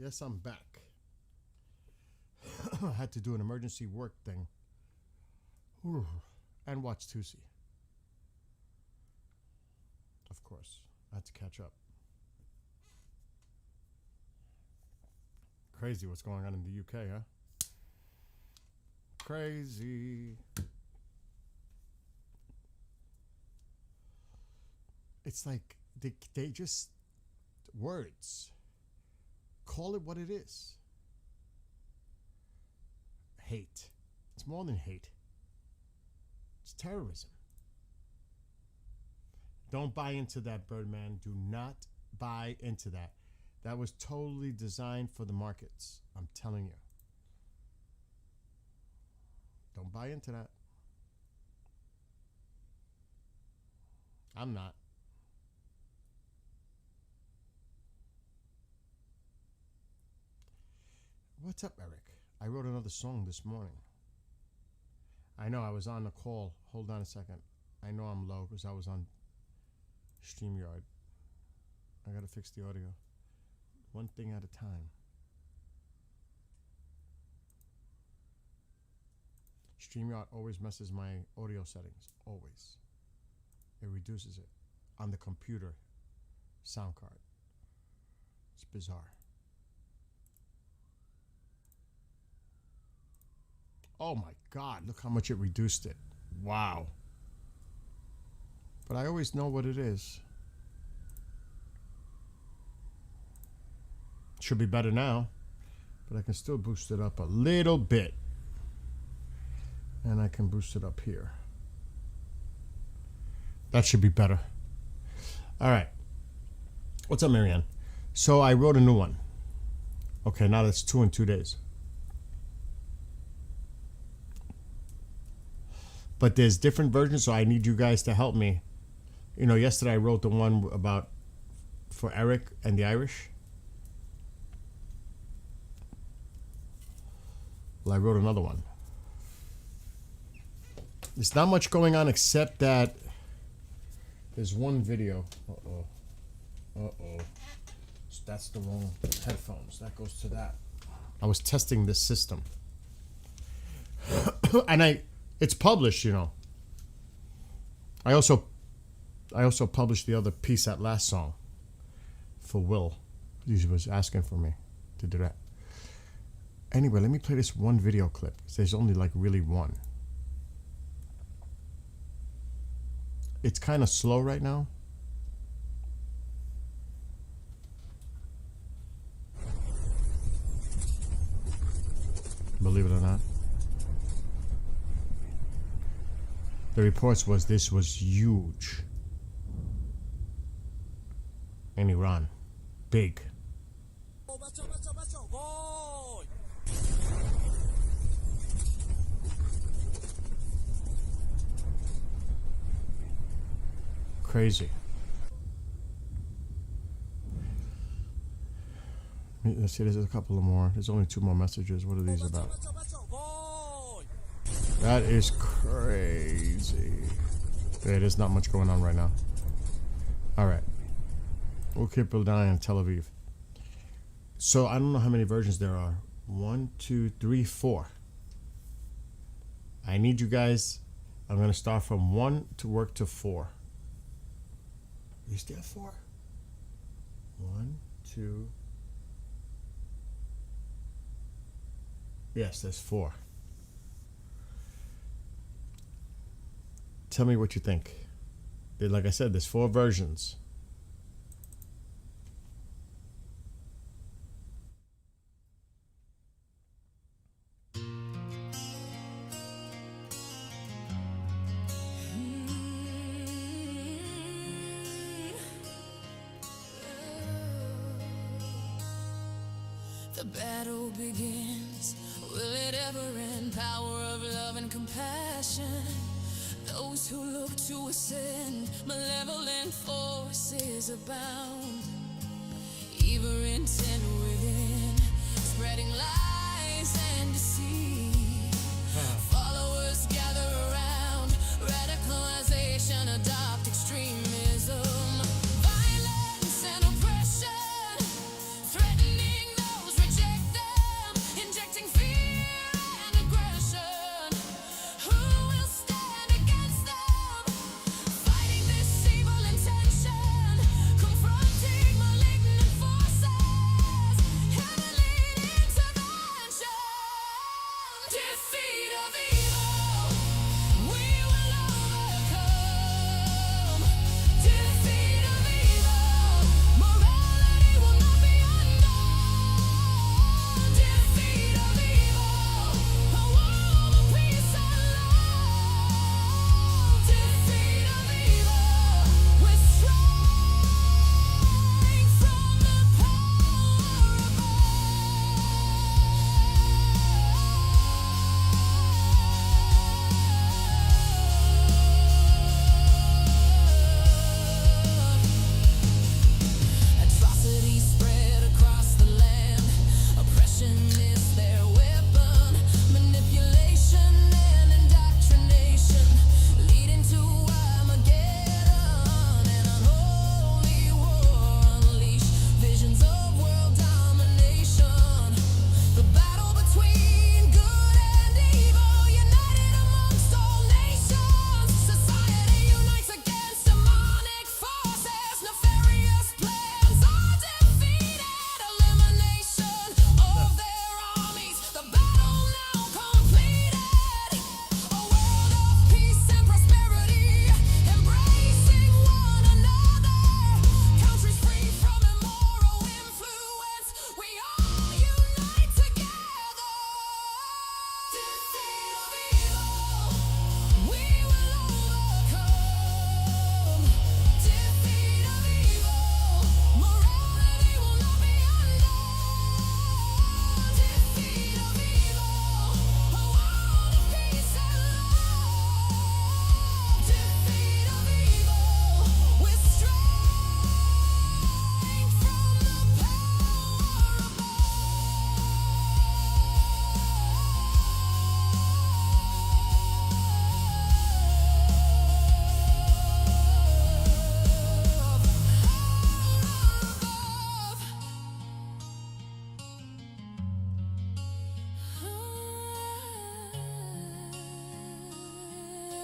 Yes, I'm back. I had to do an emergency work thing. And watch Tusi. Of course. I had to catch up. Crazy what's going on in the UK, huh? Crazy. It's like they just words. Call it what it is. Hate. It's more than hate. It's terrorism. Don't buy into that, Birdman. Do not buy into that. That was totally designed for the markets. I'm telling you. Don't buy into that. I'm not. What's up, Eric? I wrote another song this morning. I know I was on the call. Hold on a second. I know I'm low because I was on StreamYard. I gotta fix the audio. One thing at a time. StreamYard always messes my audio settings. Always. It reduces it on the computer sound card. It's bizarre. Oh my God, look how much it reduced it. Wow. But I always know what it is. Should be better now, but I can still boost it up a little bit. And I can boost it up here. That should be better. All right. What's up, Marianne? So I wrote a new one. Okay, now that's 2 in 2 days. But there's different versions, so I need you guys to help me. You know, yesterday I wrote the one about for Eric and the Irish. Well, I wrote another one. There's not much going on except that there's one video. Uh-oh. Uh-oh. That's the wrong headphones. That goes to that. I was testing this system. And it's published, you know. I also published the other piece, that last song, for Will. He was asking for me to do that. Anyway, let me play this one video clip. There's only like really one. It's kind of slow right now. Believe it or not. The reports was this was huge in Iran. Big. Crazy. Let's see, there's a couple of more. There's only 2 more messages. What are these about? That is crazy. Yeah, there's not much going on right now. All right. We'll keep an eye on Tel Aviv. So I don't know how many versions there are. 1, 2, 3, 4. I need you guys. I'm going to start from 1 to work to 4. Is there 4? 1, 2. Yes, there's 4. Tell me what you think. Like I said, there's 4 versions. The battle begins. Will it ever end? Power of love and compassion. Those who look to ascend, malevolent forces abound. Evil intent within, spreading lies and deceit. Followers gather around, radicalization, adopt extremism. Violence and oppression, threatening those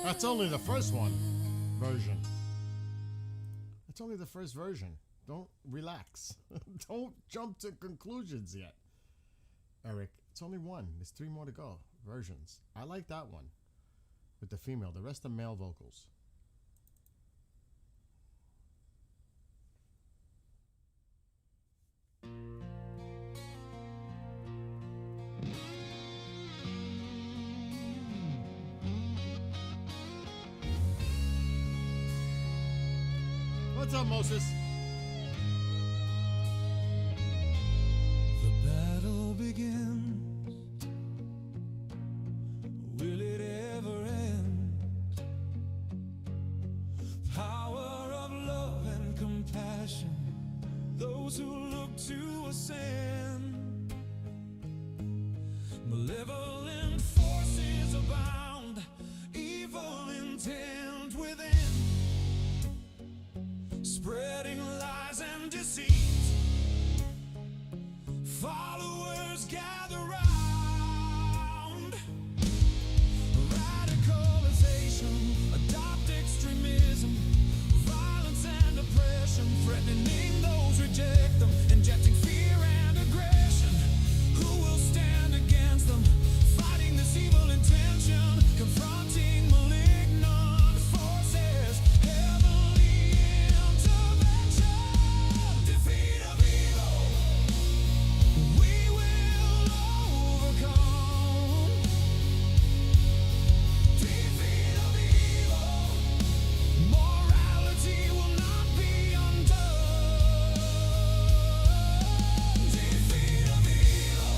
That's only the first one version. That's only the first version. Don't relax. Don't jump to conclusions yet. Eric, it's only one. There's 3 more to go. Versions. I like that one with the female. The rest are male vocals. What's up, Moses? The battle begins. Will it ever end? Power of love and compassion. Those who look to ascend. Malevolent forces abound. Evil intent within. Spreading lies and deceit. Followers gather round. Radicalization, adopt extremism, violence and oppression, threatening those reject them, injecting fear and aggression. Who will stand against them? Fighting this evil intention, confronting malignant forces. Heavenly intervention, defeat of evil. We will overcome. Defeat of evil. Morality will not be undone. Defeat of evil.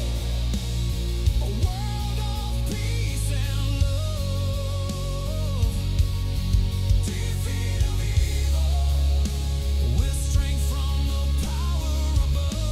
A world of peace and love. Defeat of evil. With strength from the power above.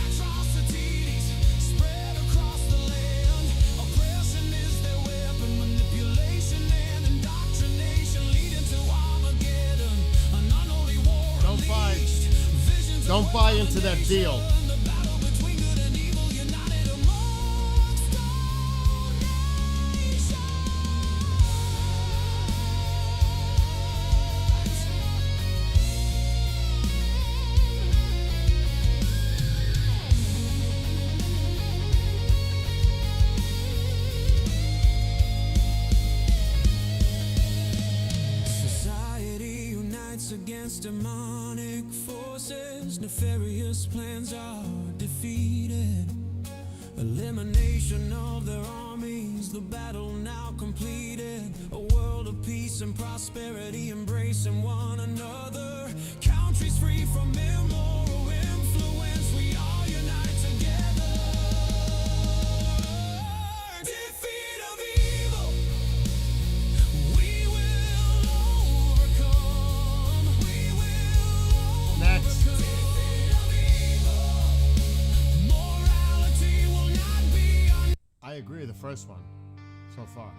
Atrocities spread across the land. Oppression is their weapon. Manipulation and indoctrination leading to Armageddon. An unholy war Don't buy- unleashed. Visions of Don't buy into that deal. the battle between good and evil, united amongst all nations. Society unites against demonic forces. Nefarious plans are defeated. Elimination of their armies. The battle now completed. A world of peace and prosperity, embracing one another. Countries free from immoral influence. We all unite together. Defeat of evil. We will overcome. We will Next. overcome. Defeat of evil. Morality will not be I agree, the first one so far.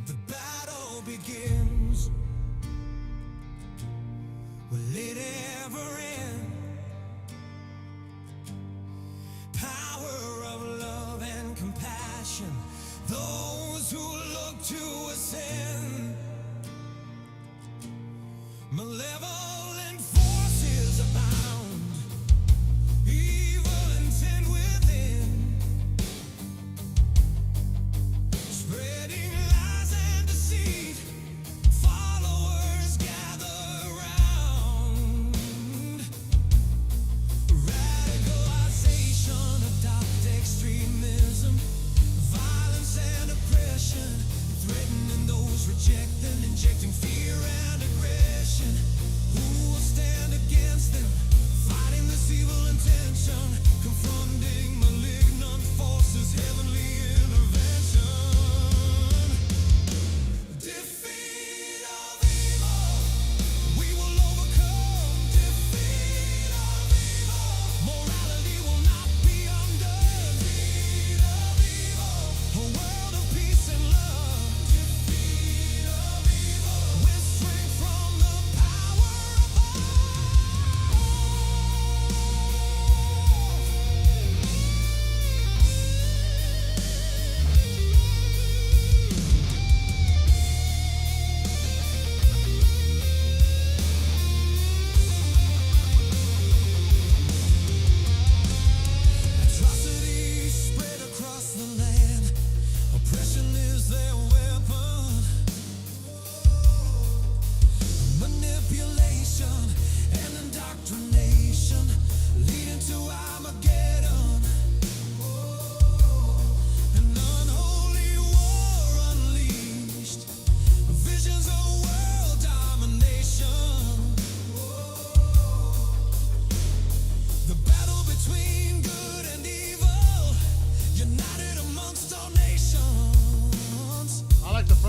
The battle begins. Will it ever end? Power of love and compassion. Those who look to ascend. Malevolent forces abound. Evil intent within. Spreading lies and deceit. Followers gather round. Radicalization, adopt extremism, violence and oppression, threatening those reject them, injecting fear and aggression. Who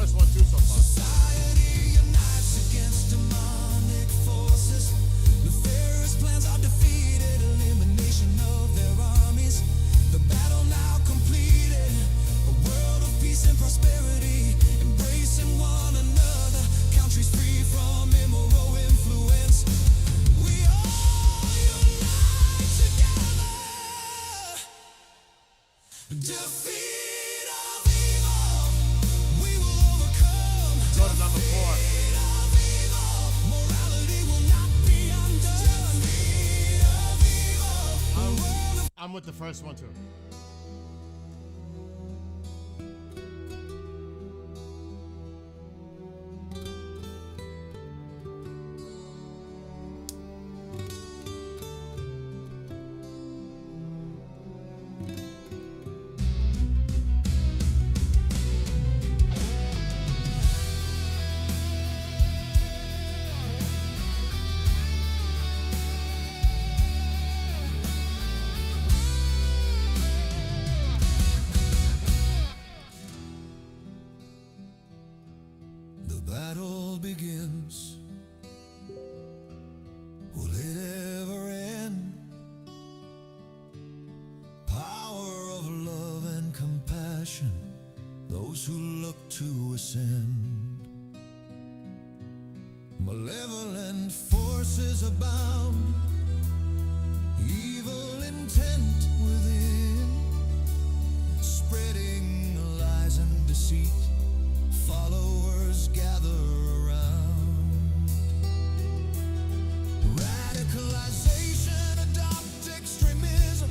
first one too so far. Society unites against demonic forces. Nefarious plans are defeated. Elimination of their armies. The battle now completed. A world of peace and prosperity. Embracing one another. Countries free from immoral influence. We all unite together. Defeat of evil. We will overcome. Go to number 4. Defeat of evil. Morality will not be undone. Defeat of evil. A world of I'm with the first one too. the battle begins. Will it ever end? Power of love and compassion. Those who look to ascend. Malevolent forces abound. Evil intent within. Spreading lies and deceit. Followers gather around. Radicalization, adopt extremism,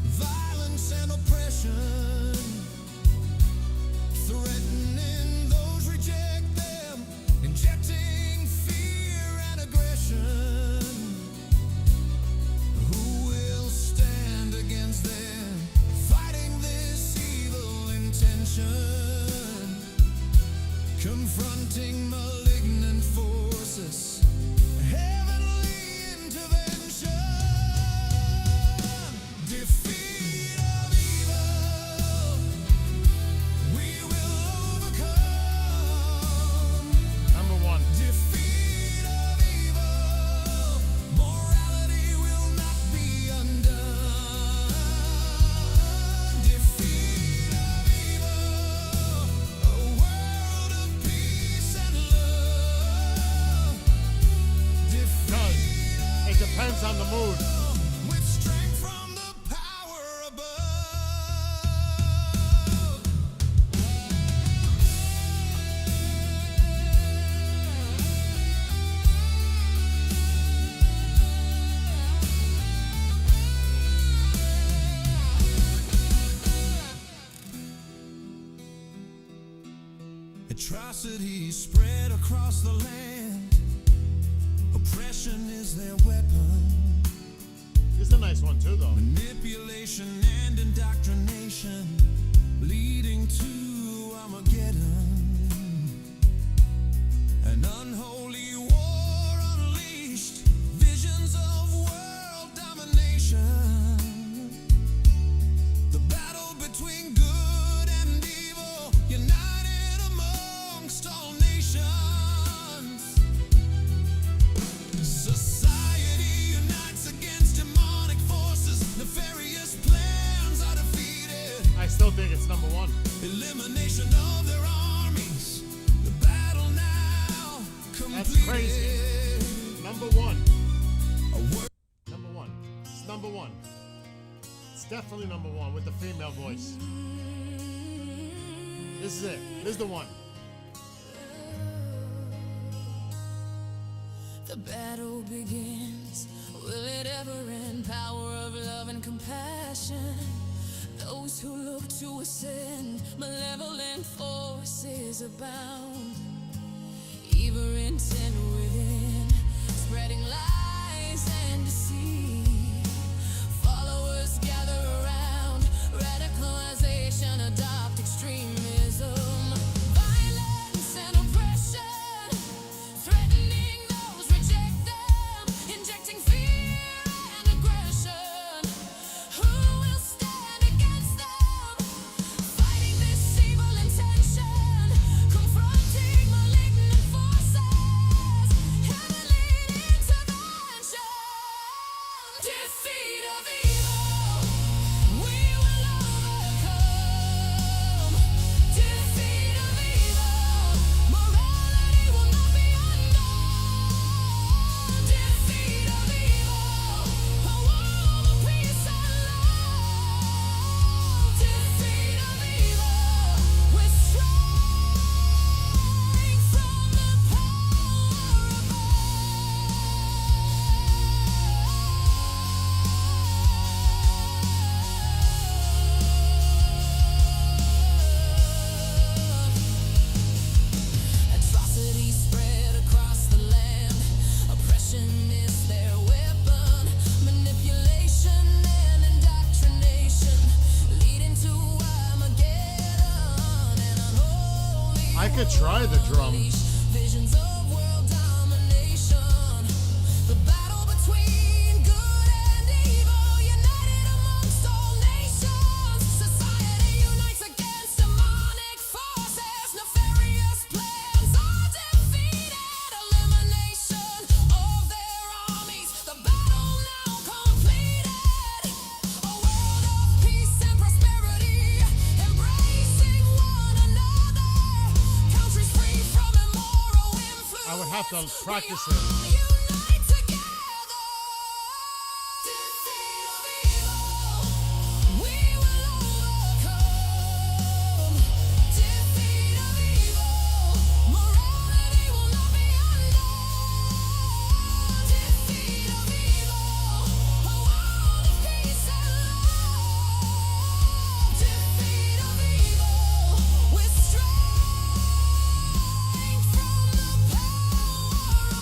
violence and oppression. Threatening those reject them, injecting fear and aggression. Who will stand against them, fighting this evil intention? Confronting malignant forces, heavenly intervention. Defeat of evil, we will overcome. Number 1. Defeat of evil, morality will not be undone. Defeat of evil, a world of peace and love. Cause Defeat it depends on the mood. with strength from the power above. Atrocities spread across the land. Oppression is their weapon. This is a nice one too though. Manipulation and indoctrination leading to Armageddon. An unholy war unleashed. Visions of world domination. The battle between good and evil, united amongst all nations. Society unites against demonic forces. Nefarious plans are defeated. I still think it's number 1. Elimination of their armies. The battle now completed. That's crazy. Number 1. A word Number 1. It's number 1. It's definitely number 1 with the female voice. This is it. This is the one. The battle begins. Will it ever end? Power of love and compassion. Those who look to ascend. Malevolent forces abound. Evil intent within. Spreading lies and deceit. Followers gather around. Radicalization, adopt extremism. Violence and oppression. Threatening those reject them. Injecting fear and aggression. Who will stand against them? Fighting this evil intention. Confront I could try the drum. Visions of world domination. The battle between good and evil, united amongst all nations. Society unites against demonic forces. Nefarious plans are defeated. Elimination of their armies. The battle now completed. A world of peace and prosperity, embracing one another. Countries free from immoral influence. I would have to practice We it. all unite together. Defeat of evil. We will overcome. Defeat of evil. Morality will not be undone. Defeat of evil. A world of peace and love. Defeat of evil. With strength from the power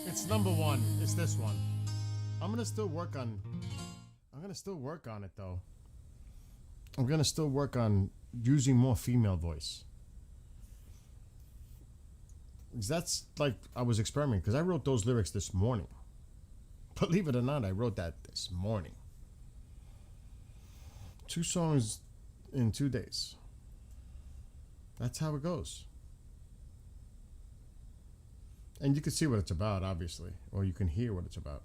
It's number one. It's this one. I'm gonna still work on it though. I'm gonna still work on using more female voice. 'Cause that's like I was experimenting because I wrote those lyrics this morning. Believe it or not, I wrote that this morning. 2 songs in 2 days. That's how it goes. And you can see what it's about, obviously, or you can hear what it's about.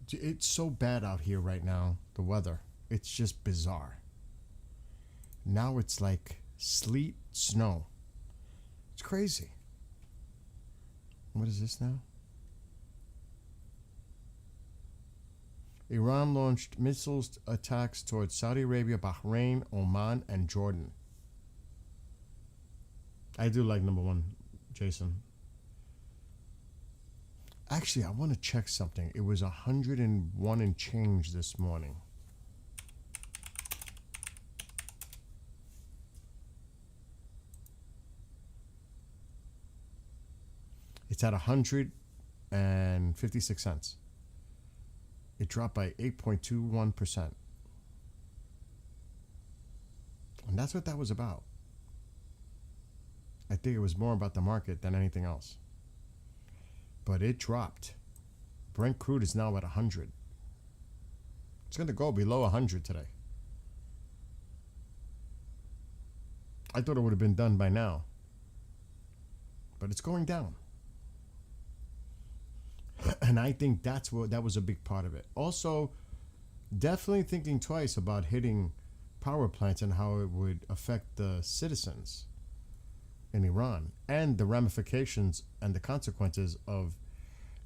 It's so bad out here right now, the weather. It's just bizarre. Now it's like sleet, snow. It's crazy. What is this now? Iran launched missiles attacks towards Saudi Arabia, Bahrain, Oman, and Jordan. I do like number one, Jason. Actually, I want to check something. It was 101 and change this morning. It's at 156 cents. It dropped by 8.21%. And that's what that was about. I think it was more about the market than anything else. But it dropped. Brent crude is now at 100. It's going to go below 100 today. I thought it would have been done by now. But it's going down. And I think that was a big part of it. Also, definitely thinking twice about hitting power plants and how it would affect the citizens in Iran and the ramifications and the consequences of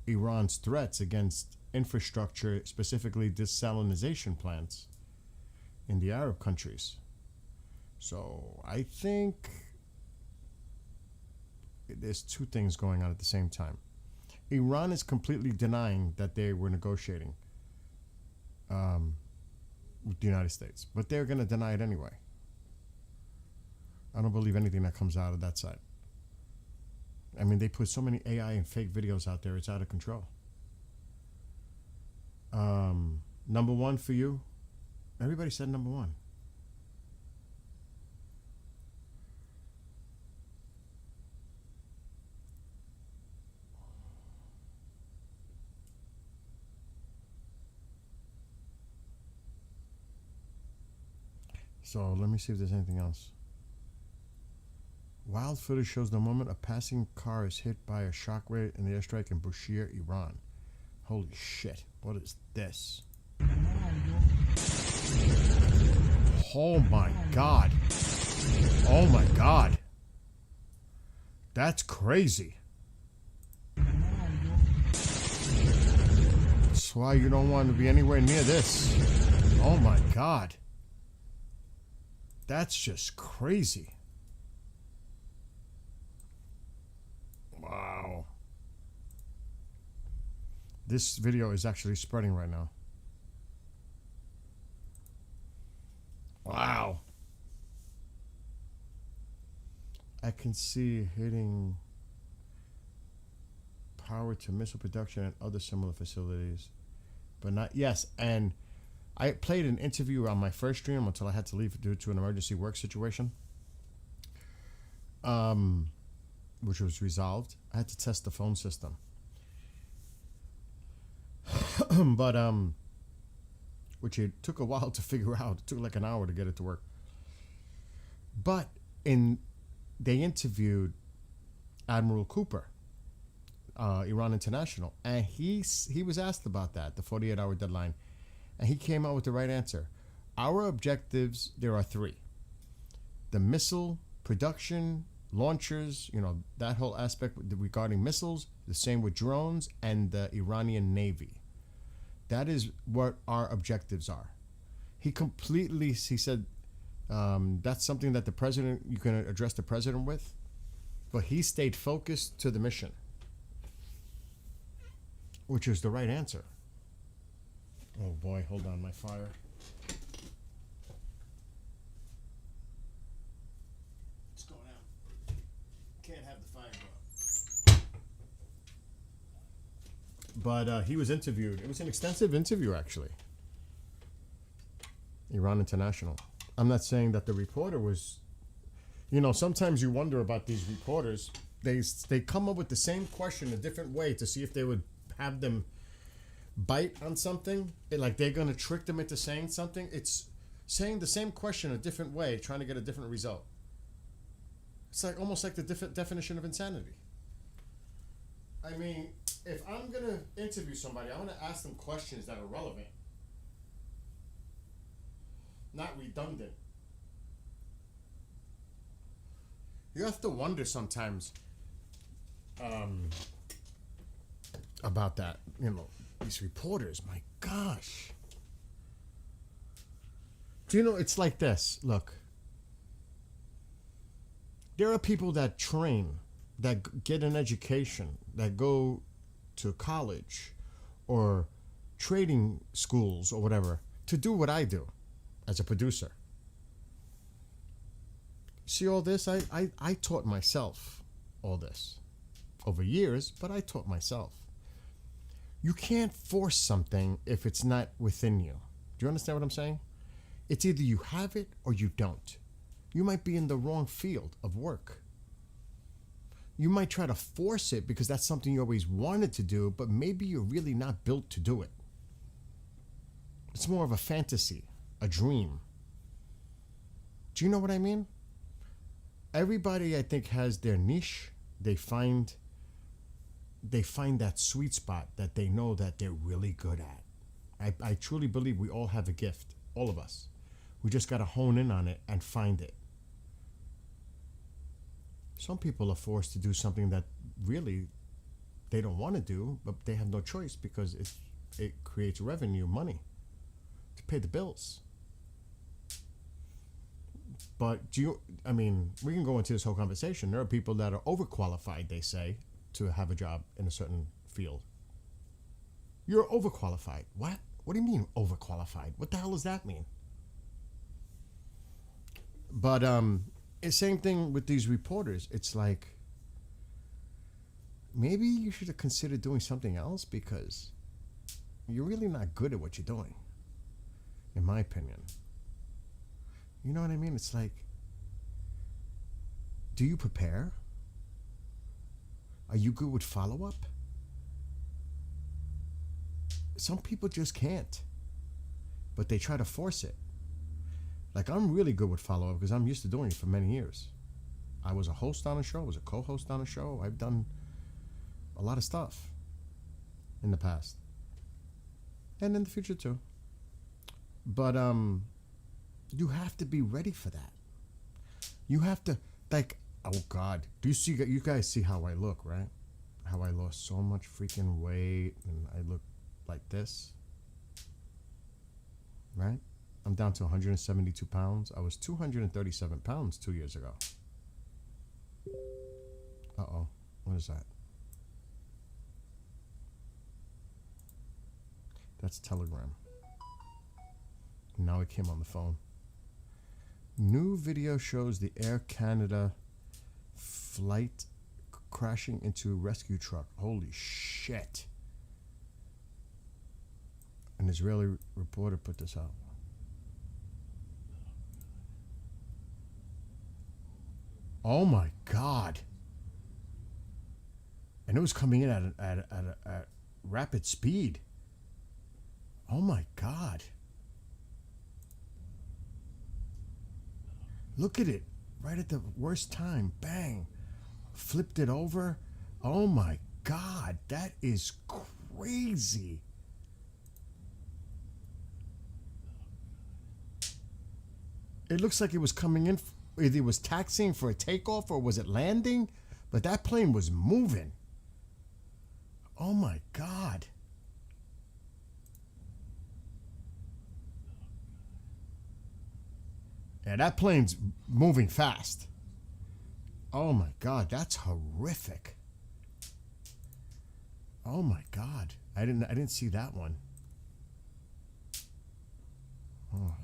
Iran's threats against infrastructure, specifically desalination plants in the Arab countries. So I think there's 2 things going on at the same time. Iran is completely denying that they were negotiating with the United States, but they're going to deny it anyway. I don't believe anything that comes out of that side. I mean, they put so many AI and fake videos out there, it's out of control. Number one for you? Everybody said number one. So let me see if there's anything else. Wild footage shows the moment a passing car is hit by a shockwave in the airstrike in Bushehr, Iran. Holy shit. What is this? Oh my god. Oh my god. That's crazy. That's why you don't want to be anywhere near this. Oh my god. That's just crazy. This video is actually spreading right now. Wow. I can see hitting power to missile production and other similar facilities, but not, yes. And I played an interview on my first stream until I had to leave due to an emergency work situation, which was resolved. I had to test the phone system. But which it took a while to figure out. It took like an hour to get it to work. But they interviewed Admiral Cooper, Iran International, and he was asked about that, the 48-hour deadline, and he came out with the right answer. Our objectives, there are 3: the missile production, launchers, that whole aspect regarding missiles, the same with drones, and the Iranian Navy. That is what our objectives are. He said that's something that the president, you can address the president with, but he stayed focused to the mission, which is the right answer. Oh boy, hold on, my fire. It's going out. Can't have the fire go out. But he was interviewed. It was an extensive interview, actually. Iran International. I'm not saying that the reporter was, sometimes you wonder about these reporters. They come up with the same question a different way to see if they would have them bite on something. Like they're going to trick them into saying something. It's saying the same question a different way, trying to get a different result. It's like almost like the definition of insanity. I mean, if I'm going to interview somebody, I want to ask them questions that are relevant, not redundant. You have to wonder sometimes about that. These reporters, my gosh. Do you know, it's like this. Look, there are people that train, that get an education, that go to college or trading schools or whatever to do what I do as a producer. See all this? I taught myself all this over years, but I taught myself. You can't force something if it's not within you. Do you understand what I'm saying? It's either you have it or you don't. You might be in the wrong field of work. You might try to force it because that's something you always wanted to do, but maybe you're really not built to do it. It's more of a fantasy, a dream. Do you know what I mean? Everybody, I think, has their niche. They find that sweet spot that they know that they're really good at. I truly believe we all have a gift, all of us. We just got to hone in on it and find it. Some people are forced to do something that really they don't want to do, but they have no choice because it creates revenue, money to pay the bills. But we can go into this whole conversation. There are people that are overqualified, they say, to have a job in a certain field. You're overqualified. What? What do you mean overqualified? What the hell does that mean? But it's same thing with these reporters. It's like maybe you should have considered doing something else because you're really not good at what you're doing, in my opinion. You know what I mean? It's like, do you prepare? Are you good with follow-up? Some people just can't, but they try to force it. Like, I'm really good with follow-up because I'm used to doing it for many years. I was a host on a show. I was a co-host on a show. I've done a lot of stuff in the past. And in the future, too. But, you have to be ready for that. You have to, like, oh God, you guys see how I look, right? How I lost so much freaking weight and I look like this, right? I'm down to 172 pounds. I was 237 pounds 2 years ago. Uh-oh, what is that? That's Telegram. Now it came on the phone. New video shows the Air Canada flight crashing into rescue truck. Holy shit. An Israeli reporter put this out. Oh my God. And it was coming in at rapid speed. Oh my God. Look at it. Right at the worst time. Bang. Flipped it over. Oh my God. That is crazy. It looks like it was coming in. Either it was taxiing for a takeoff or was it landing? But that plane was moving. Oh my God. Yeah, that plane's moving fast. Oh my God, that's horrific. Oh my God. I didn't see that one. Oh.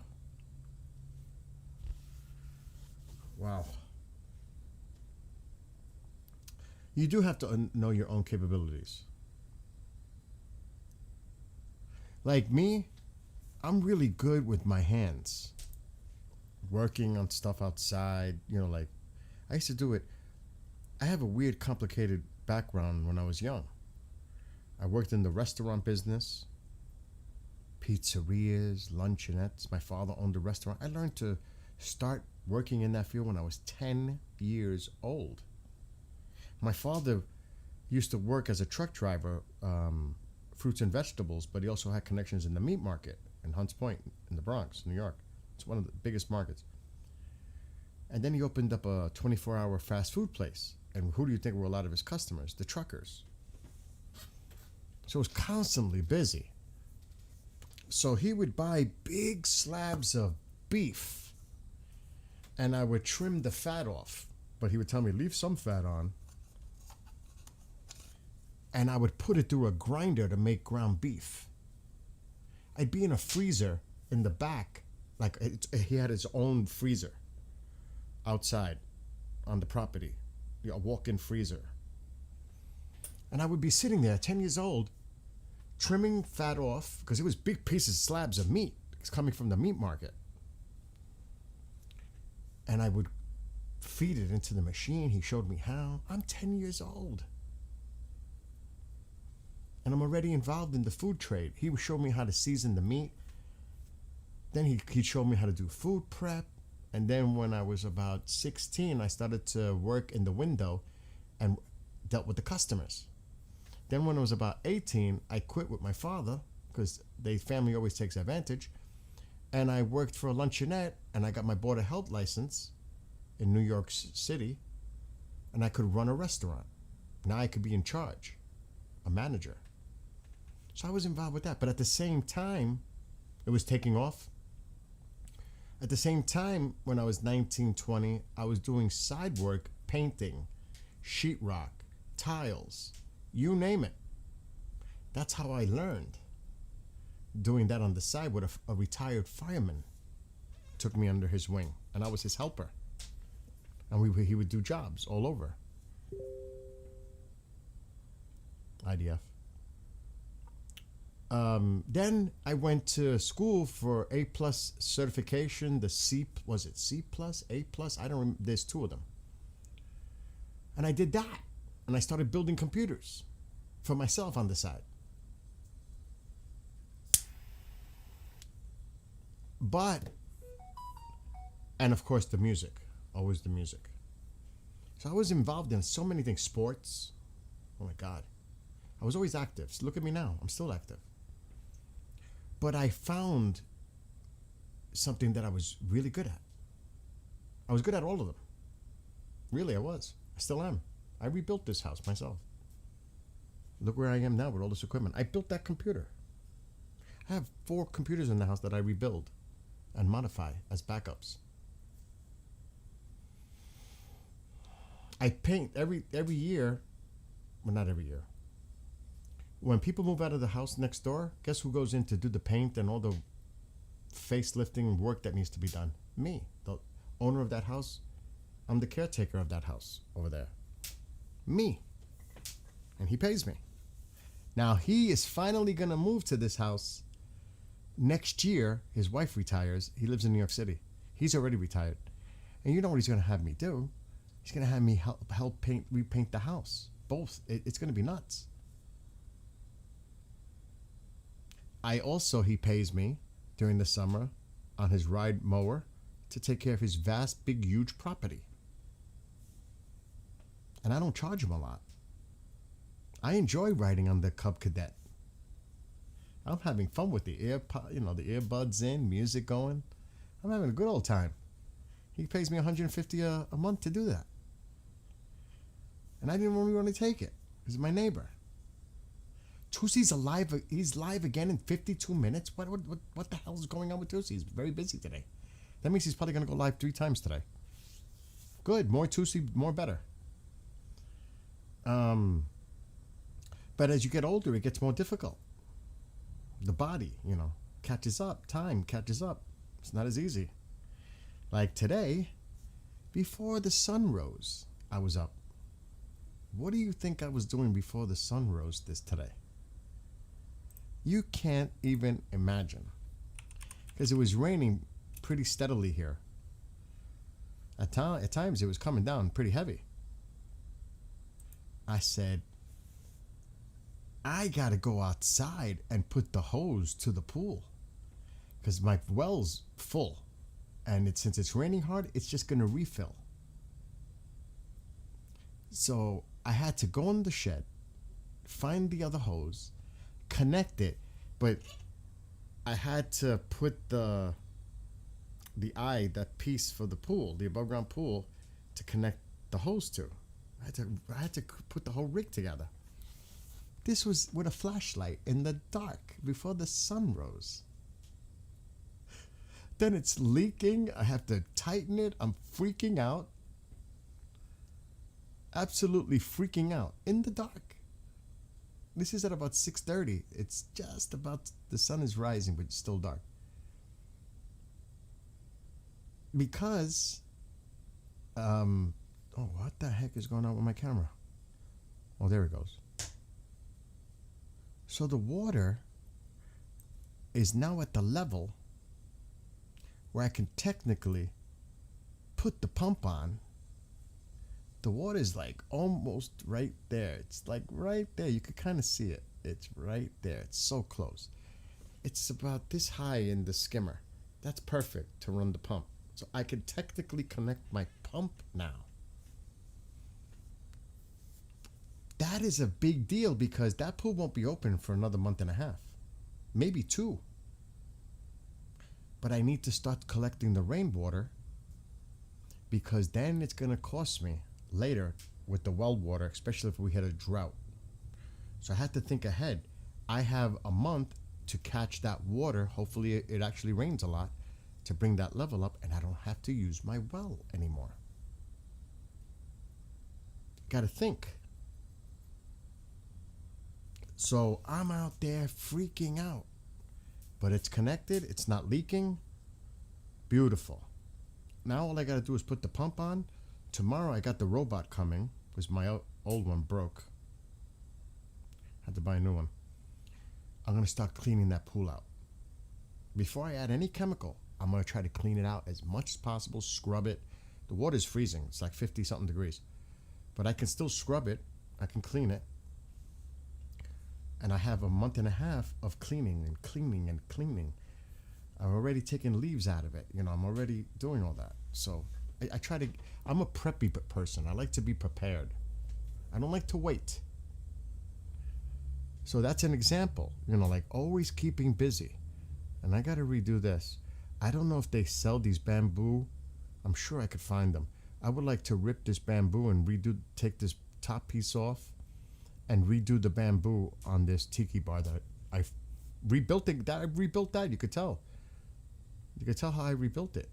Wow. You do have to know your own capabilities. Like me, I'm really good with my hands. Working on stuff outside, like I used to do it. I have a weird, complicated background when I was young. I worked in the restaurant business, pizzerias, luncheonettes. My father owned a restaurant. I learned to start working in that field when I was 10 years old. My father used to work as a truck driver, fruits and vegetables, but he also had connections in the meat market in Hunts Point in the Bronx, New York. It's one of the biggest markets. And then he opened up a 24-hour fast food place. And who do you think were a lot of his customers? The truckers. So it was constantly busy. So he would buy big slabs of beef. And I would trim the fat off. But he would tell me, leave some fat on. And I would put it through a grinder to make ground beef. I'd be in a freezer in the back. Like he had his own freezer outside on the property, a walk-in freezer. And I would be sitting there, 10 years old, trimming fat off, because it was big pieces, slabs of meat. It's coming from the meat market. And I would feed it into the machine. He showed me how. I'm 10 years old. And I'm already involved in the food trade. He would show me how to season the meat. Then he'd show me how to do food prep. And then when I was about 16, I started to work in the window and dealt with the customers. Then when I was about 18, I quit with my father because the family always takes advantage. And I worked for a luncheonette and I got my Board of Health license in New York City. And I could run a restaurant. Now I could be in charge, a manager. So I was involved with that. But at the same time, it was taking off. At the same time, when I was 19, 20, I was doing side work, painting, sheetrock, tiles, you name it. That's how I learned. Doing that on the side with a retired fireman. Took me under his wing, and I was his helper. And he would do jobs all over. IDF. Then I went to school for A+ certification. The C, was it C+, A+? I don't remember. There's two of them. And I did that. And I started building computers for myself on the side. But, and of course the music. Always the music. So I was involved in so many things. Sports. Oh my God. I was always active. So look at me now. I'm still active. But I found something that I was really good at. I was good at all of them. Really, I was. I still am. I rebuilt this house myself. Look where I am now with all this equipment. I built that computer. I have 4 computers in the house that I rebuild and modify as backups. I paint every year. Well, not every year. when people move out of the house next door, guess who goes in to do the paint and all the facelifting work that needs to be done? Me, the owner of that house. I'm the caretaker of that house over there. Me. And he pays me. Now he is finally going to move to this house next year. His wife retires. He lives in New York City. He's already retired. And you know what he's going to have me do? He's going to have me help repaint the house. Both. It's going to be nuts. He pays me during the summer on his ride mower to take care of his vast, big, huge property. And I don't charge him a lot. I enjoy riding on the Cub Cadet. I'm having fun with the the earbuds in, music going. I'm having a good old time. He pays me $150 a month to do that. And I didn't really want to take it. He's my neighbor. Tusi's alive. He's live again in 52 minutes. What the hell is going on with Tusi? He's very busy today. That means he's probably going to go live 3 times today. Good. More Tusi, more better. But as you get older, it gets more difficult. The body, catches up. Time catches up. It's not as easy. Like today, before the sun rose, I was up. What do you think I was doing before the sun rose today? You can't even imagine. Because it was raining pretty steadily here. At times it was coming down pretty heavy. I said, I gotta go outside and put the hose to the pool. Because my well's full. And since it's raining hard, it's just gonna refill. So I had to go in the shed, find the other hose, connect it, but I had to put that piece for the pool, the above ground pool, to connect the hose to. I had to put the whole rig together. This was with a flashlight in the dark before the sun rose. Then it's leaking. I have to tighten it. I'm freaking out. Absolutely freaking out in the dark. This is at about 6:30. It's just about, the sun is rising, but it's still dark. Because, what the heck is going on with my camera? Oh, there it goes. So the water is now at the level where I can technically put the pump on. The water is like almost right there. It's like right there. You could kind of see it. It's right there. It's so close. It's about this high in the skimmer. That's perfect to run the pump. So I can technically connect my pump now. That is a big deal because that pool won't be open for another month and a half. Maybe 2. But I need to start collecting the rainwater because then it's going to cost me later with the well water, especially if we had a drought. So I had to think ahead. I have a month to catch that water. Hopefully it actually rains a lot to bring that level up and I don't have to use my well anymore. Got to think. So I'm out there freaking out. But it's connected. It's not leaking. Beautiful. Now all I got to do is put the pump on. Tomorrow I got the robot coming because my old one broke. Had to buy a new one. I'm going to start cleaning that pool out. Before I add any chemical, I'm going to try to clean it out as much as possible, scrub it. The water's freezing. It's like 50-something degrees. But I can still scrub it. I can clean it. And I have a month and a half of cleaning and cleaning and cleaning. I've already taken leaves out of it. I'm already doing all that. So I try to, I'm a preppy person. I like to be prepared. I don't like to wait. So that's an example, like always keeping busy. And I got to redo this. I don't know if they sell these bamboo. I'm sure I could find them. I would like to rip this bamboo and take this top piece off and redo the bamboo on this tiki bar that I rebuilt it. I rebuilt that. You could tell. You could tell how I rebuilt it.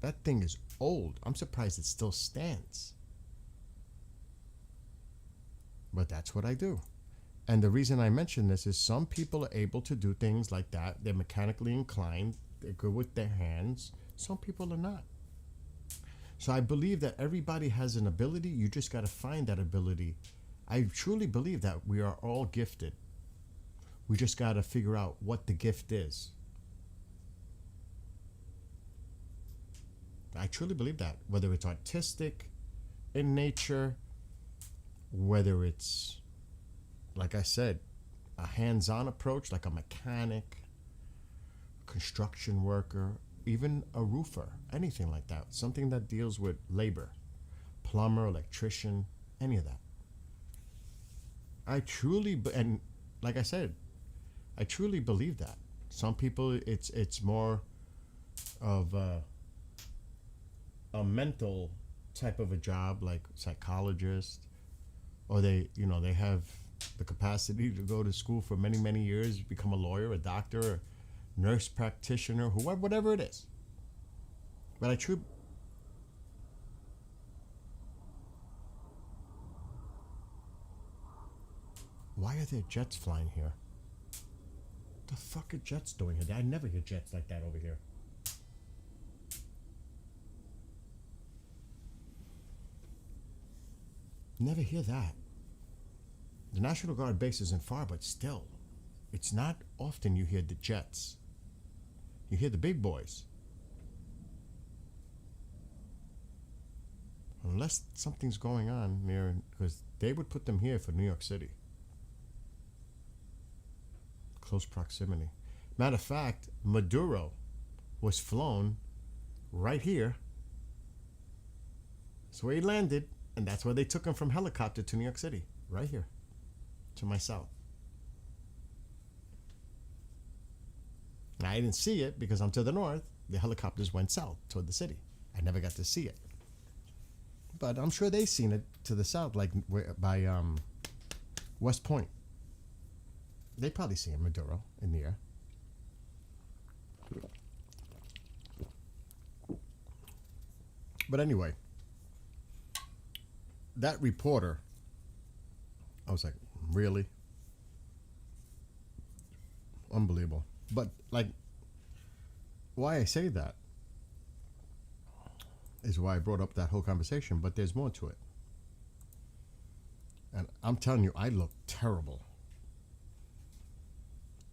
That thing is old. I'm surprised it still stands. But that's what I do. And the reason I mention this is some people are able to do things like that. They're mechanically inclined. They're good with their hands. Some people are not. So I believe that everybody has an ability. You just got to find that ability. I truly believe that we are all gifted. We just got to figure out what the gift is. I truly believe that. Whether it's artistic, in nature, whether it's, like I said, a hands-on approach, like a mechanic, construction worker, even a roofer, anything like that. Something that deals with labor, plumber, electrician, any of that. I truly, and like I said, I truly believe that. Some people, it's more of a mental type of a job, like psychologist, or they have the capacity to go to school for many, many years, become a lawyer, a doctor, a nurse practitioner, whoever, whatever it is. But I truly, why are there jets flying here? The fuck are jets doing here? I never hear jets like that over here. Never hear that. The National Guard base isn't far, but still, it's not often you hear the jets. You hear the big boys. Unless something's going on near, because they would put them here for New York City. Close proximity. Matter of fact, Maduro was flown right here. That's where he landed, and that's where they took him from helicopter to New York City. Right here. To my south. Now, I didn't see it because I'm to the north. The helicopters went south toward the city. I never got to see it. But I'm sure they seen it to the south, like by West Point. They probably see Maduro in the air. But anyway, that reporter, I was like, really? Unbelievable. But like, why I say that is why I brought up that whole conversation, but there's more to it. And I'm telling you, I look terrible.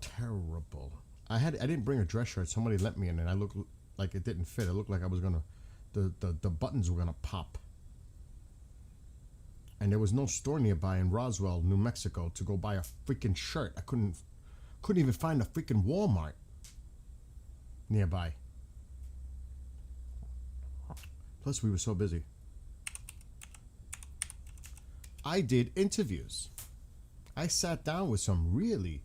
Terrible. I didn't bring a dress shirt. Somebody lent me in, and I looked like it didn't fit. It looked like I was gonna, the buttons were gonna pop. And there was no store nearby in Roswell, New Mexico, to go buy a freaking shirt. I couldn't even find a freaking Walmart nearby. Plus, we were so busy. I did interviews. I sat down with some really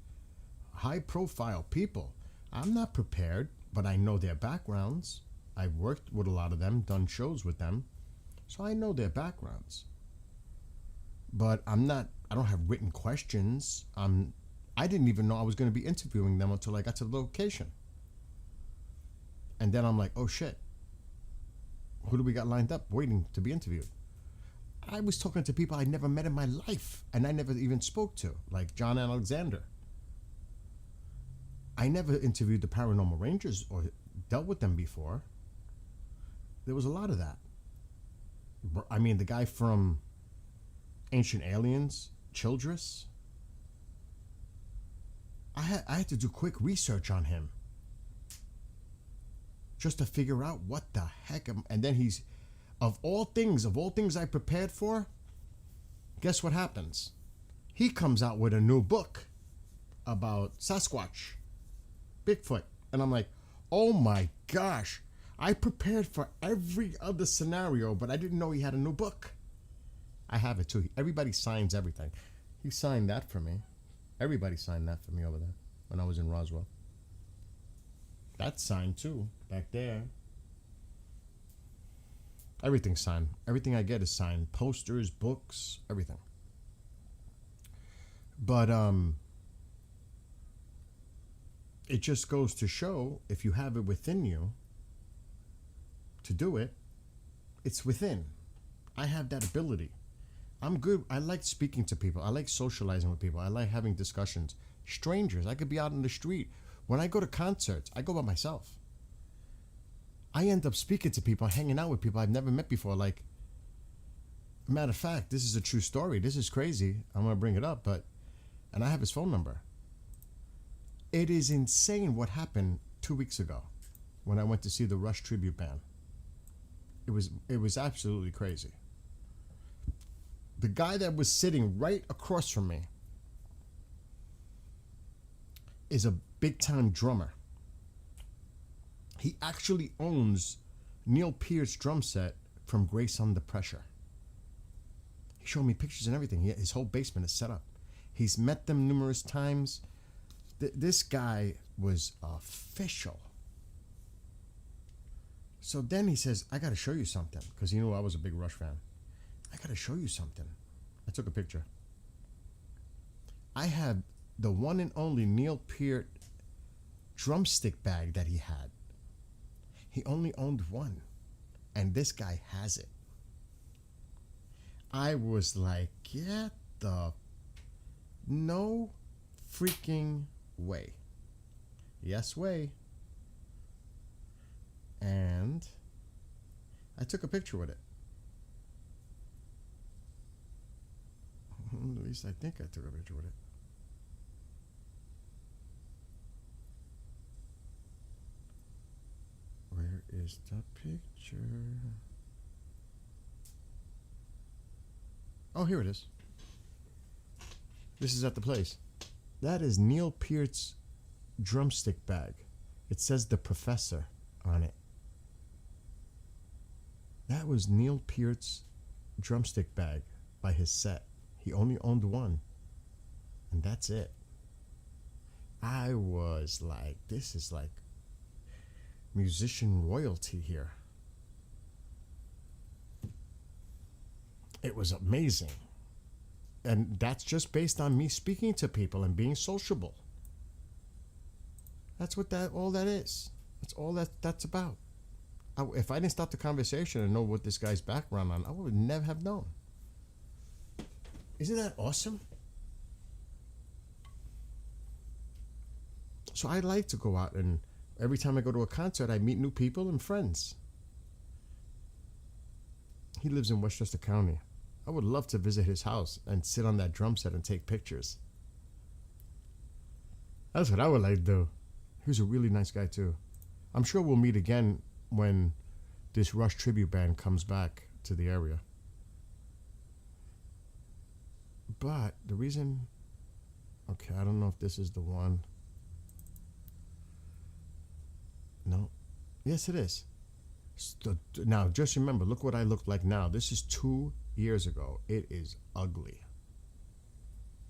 high-profile people. I'm not prepared, but I know their backgrounds. I've worked with a lot of them, done shows with them, so I know their backgrounds. But I don't have written questions. I didn't even know I was going to be interviewing them until I got to the location. And then I'm like, oh shit. Who do we got lined up waiting to be interviewed? I was talking to people I never met in my life and I never even spoke to, like John Alexander. I never interviewed the Paranormal Rangers or dealt with them before. There was a lot of that. I mean, the guy from Ancient Aliens, Childress. I had to do quick research on him just to figure out what the heck and then he's, of all things I prepared for, guess what happens? He comes out with a new book about Sasquatch, Bigfoot, and I'm like, oh my gosh, I prepared for every other scenario, but I didn't know he had a new book. I have it too. Everybody signs everything. He signed that for me. Everybody signed that for me over there when I was in Roswell. That's signed too, back there. Everything's signed. Everything I get is signed. Posters, books, everything. But it just goes to show, if you have it within you to do it, it's within. I have that ability. I'm good. I like speaking to people. I like socializing with people. I like having discussions. Strangers. I could be out in the street. When I go to concerts, I go by myself. I end up speaking to people, hanging out with people I've never met before. Like, matter of fact, this is a true story. This is crazy. I'm gonna bring it up, and I have his phone number. It is insane what happened 2 weeks ago when I went to see the Rush tribute band. It was absolutely crazy. The guy that was sitting right across from me is a big time drummer. He actually owns Neil Peart's drum set from Grace Under Pressure. He showed me pictures and everything. His whole basement is set up. He's met them numerous times. This guy was official. So then he says, I got to show you something. Because he knew I was a big Rush fan. I got to show you something. I took a picture. I had the one and only Neil Peart drumstick bag that he had. He only owned one. And this guy has it. I was like, get the... No freaking way. Yes way. And I took a picture with it. At least I think I took a picture with it. Where is the picture? Oh, here it is. This is at the place. That is Neil Peart's drumstick bag. It says The Professor on it. That was Neil Peart's drumstick bag by his set. He only owned one. And that's it. I was like, this is like musician royalty here. It was amazing. And that's just based on me speaking to people and being sociable. That's what all that is. That's all that's about. If I didn't start the conversation and know what this guy's background on, I would never have known. Isn't that awesome? So I like to go out, and every time I go to a concert, I meet new people and friends. He lives in Westchester County. I would love to visit his house and sit on that drum set and take pictures. That's what I would like to do. He was a really nice guy too. I'm sure we'll meet again when this Rush tribute band comes back to the area. But the reason... Okay, I don't know if this is the one. No. Yes, it is. Now, just remember, look what I look like now. This is 2 years ago. It is ugly.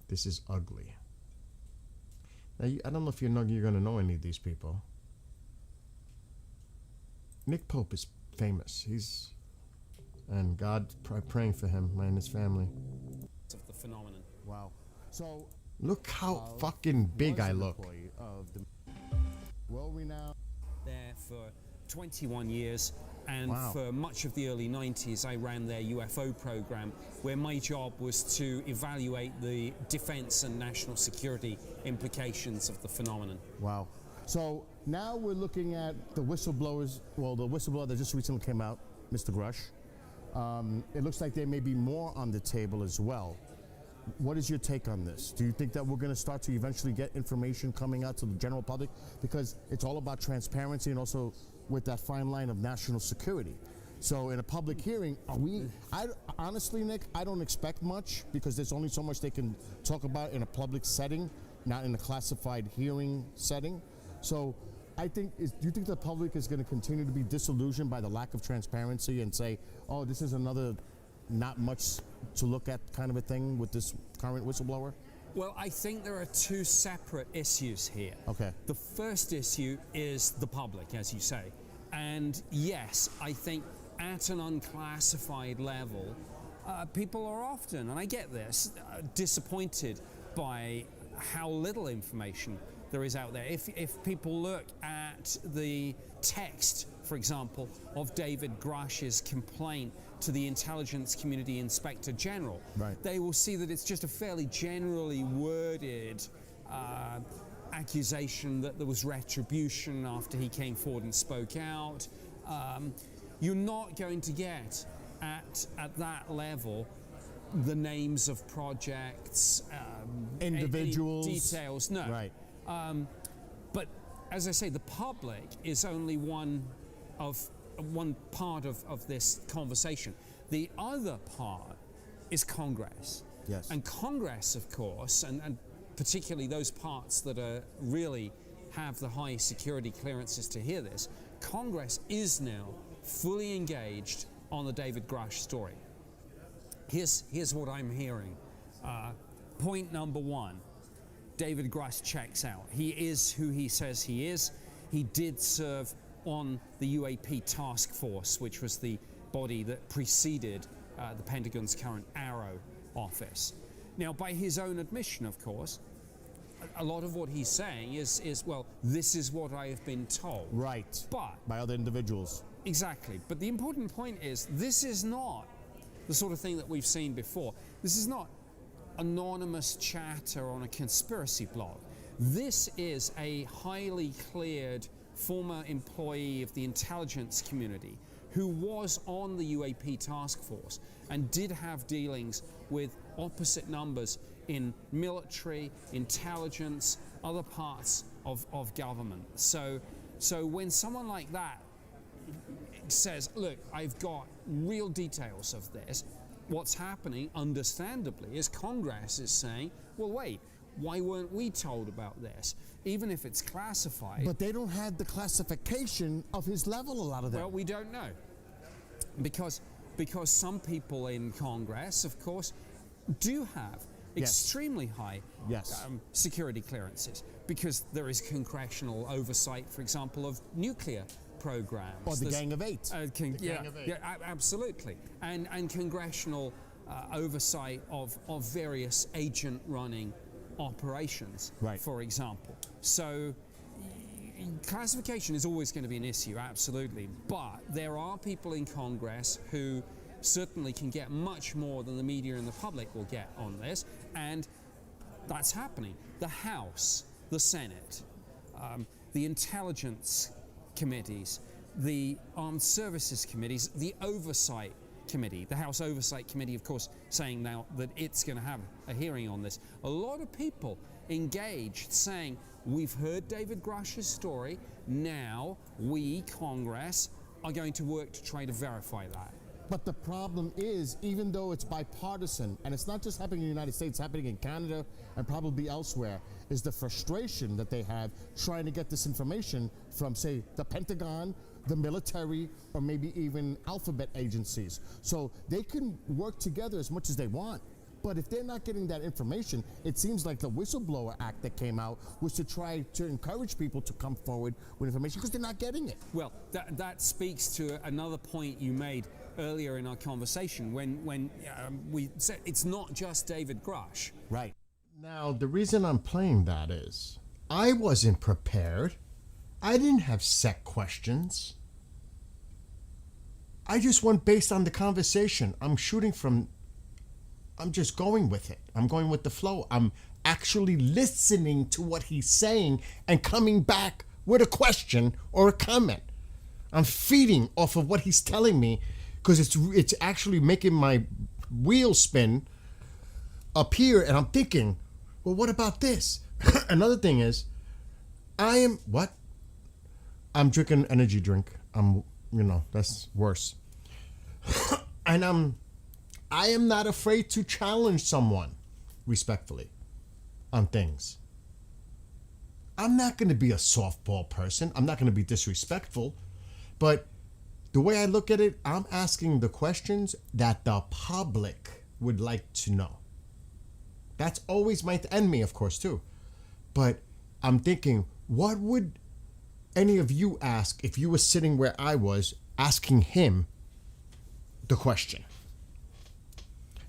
This is ugly. Now, I don't know if you're going to know any of these people. Nick Pope is famous. And God, praying for him and his family. Of the phenomenon. Wow. So look how fucking big I look. Well-renowned. There for 21 years, and Wow. for much of the early 90s I ran their UFO program, where my job was to evaluate the defense and national security implications of the phenomenon. Wow. So now we're looking at the whistleblowers. Well, the whistleblower that just recently came out, Mr. Grush. It looks like there may be more on the table as well. What is your take on this? Do you think that we're going to start to eventually get information coming out to the general public? Because it's all about transparency and also with that fine line of national security. So in a public hearing, honestly, Nick, I don't expect much because there's only so much they can talk about in a public setting, not in a classified hearing setting. So I think, do you think the public is going to continue to be disillusioned by the lack of transparency and say, oh, this is another not much to look at kind of a thing with this current whistleblower? Well, I think there are two separate issues here. Okay. The first issue is the public, as you say. And yes, I think at an unclassified level, people are often, and I get this, disappointed by how little information there is out there. If people look at the text, for example, of David Grush's complaint to the intelligence community inspector general, Right. they will see that it's just a fairly generally worded accusation that there was retribution after he came forward and spoke out. You're not going to get at that level the names of projects, any Individuals. details. No. Right. But as I say, the public is only one part of this conversation. The other part is Congress. Yes. And Congress, of course, and particularly those parts that are really have the high security clearances to hear this, Congress is now fully engaged on the David Grush story. Here's what I'm hearing. Point number one, David Grush checks out. He is who he says he is. He did serve on the UAP task force, which was the body that preceded the Pentagon's current Arrow office. Now, by his own admission, of course, a lot of what he's saying is well, this is what I have been told. Right. But By other individuals. exactly. But the important point is this is not the sort of thing that we've seen before. This is not anonymous chatter on a conspiracy blog. This is a highly cleared former employee of the intelligence community who was on the UAP task force and did have dealings with opposite numbers in military, intelligence, other parts of government. So when someone like that says, look, I've got real details of this, what's happening, understandably, is Congress is saying, well, wait, why weren't we told about this? Even if it's classified. But they don't have the classification of his level, a lot of them. Well, we don't know. Because some people in Congress, of course, do have Yes. extremely high Yes. security clearances, because there is congressional oversight, for example, of nuclear programs. Or the There's- Gang of Eight. yeah, of Eight. yeah, absolutely. And congressional oversight of various agent running operations, Right. for example. So classification is always going to be an issue, absolutely. But there are people in Congress who certainly can get much more than the media and the public will get on this, and that's happening. The House, the Senate, the intelligence committees, the armed services committees, the oversight committee, the House Oversight Committee, of course, saying now that it's going to have a hearing on this. A lot of people engaged saying, we've heard David Grush's story, now we, Congress, are going to work to try to verify that. But the problem is, even though it's bipartisan, and it's not just happening in the United States, it's happening in Canada and probably elsewhere, is the frustration that they have trying to get this information from, say, the Pentagon, the military, or maybe even alphabet agencies. So they can work together as much as they want. But if they're not getting that information, it seems like the Whistleblower Act that came out was to try to encourage people to come forward with information because they're not getting it. Well, that speaks to another point you made earlier in our conversation when we said it's not just David Grush. Right. Now, the reason I'm playing that is I wasn't prepared. I didn't have set questions. I just went based on the conversation. I'm just going with it. I'm going with the flow. I'm actually listening to what he's saying and coming back with a question or a comment. I'm feeding off of what he's telling me because it's actually making my wheel spin up here, and I'm thinking, well, what about this? Another thing is, I'm drinking energy drink. That's worse. And I am not afraid to challenge someone respectfully on things. I'm not going to be a softball person. I'm not going to be disrespectful. But the way I look at it, I'm asking the questions that the public would like to know. That's always my enemy, of course, too. But I'm thinking, what would any of you ask if you were sitting where I was asking him the question?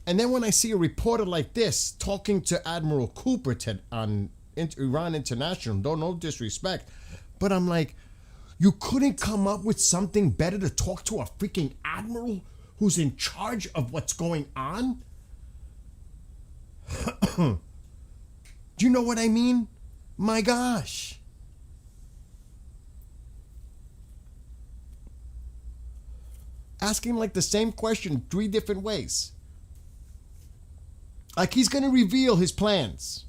And then when I see a reporter like this talking to Admiral Cooper on Iran International, no disrespect, but I'm like, you couldn't come up with something better to talk to a freaking admiral who's in charge of what's going on? Do you know what I mean? My gosh. Asking like the same question 3 different ways. Like he's going to reveal his plans.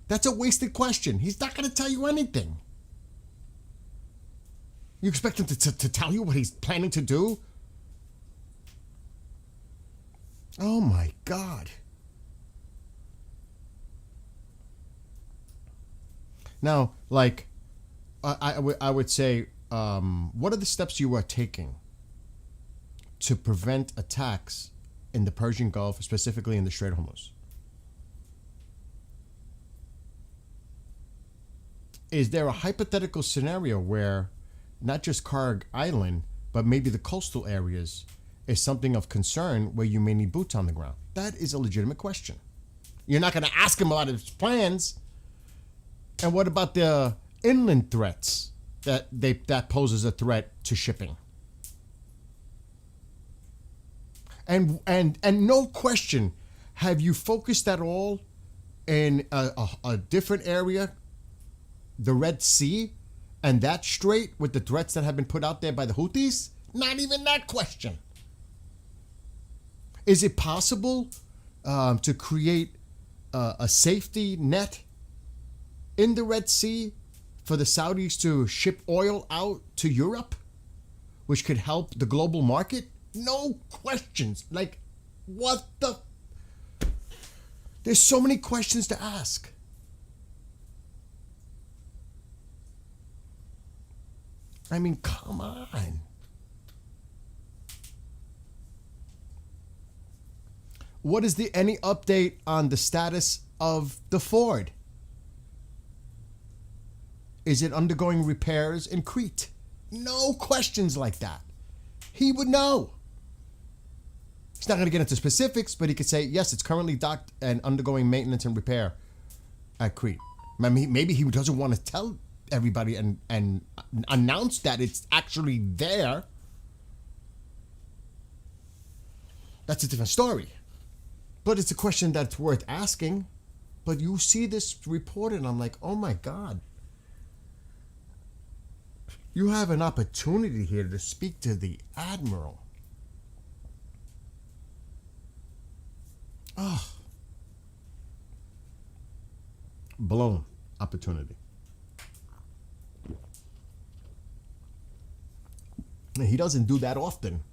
That's a wasted question. He's not going to tell you anything. You expect him to tell you what he's planning to do? Oh my God. Now, like, I would say, what are the steps you are taking to prevent attacks in the Persian Gulf, specifically in the Strait of Hormuz? Is there a hypothetical scenario where not just Karg Island, but maybe the coastal areas is something of concern where you may need boots on the ground? That is a legitimate question. You're not going to ask him about his plans. And what about the inland threats that poses a threat to shipping? And no question, have you focused at all in a different area, the Red Sea, and that strait with the threats that have been put out there by the Houthis? Not even that question. Is it possible to create a safety net in the Red Sea for the Saudis to ship oil out to Europe, which could help the global market? No questions. Like, what the? There's so many questions to ask. I mean, come on. What is any update on the status of the Ford? Is it undergoing repairs in Crete? No questions like that. He would know. He's not going to get into specifics, but he could say, yes, it's currently docked and undergoing maintenance and repair at Crete. Maybe he doesn't want to tell everybody and announce that it's actually there. That's a different story. But it's a question that's worth asking. But you see this report and I'm like, oh my God. You have an opportunity here to speak to the admiral. Oh. Blown opportunity. He doesn't do that often.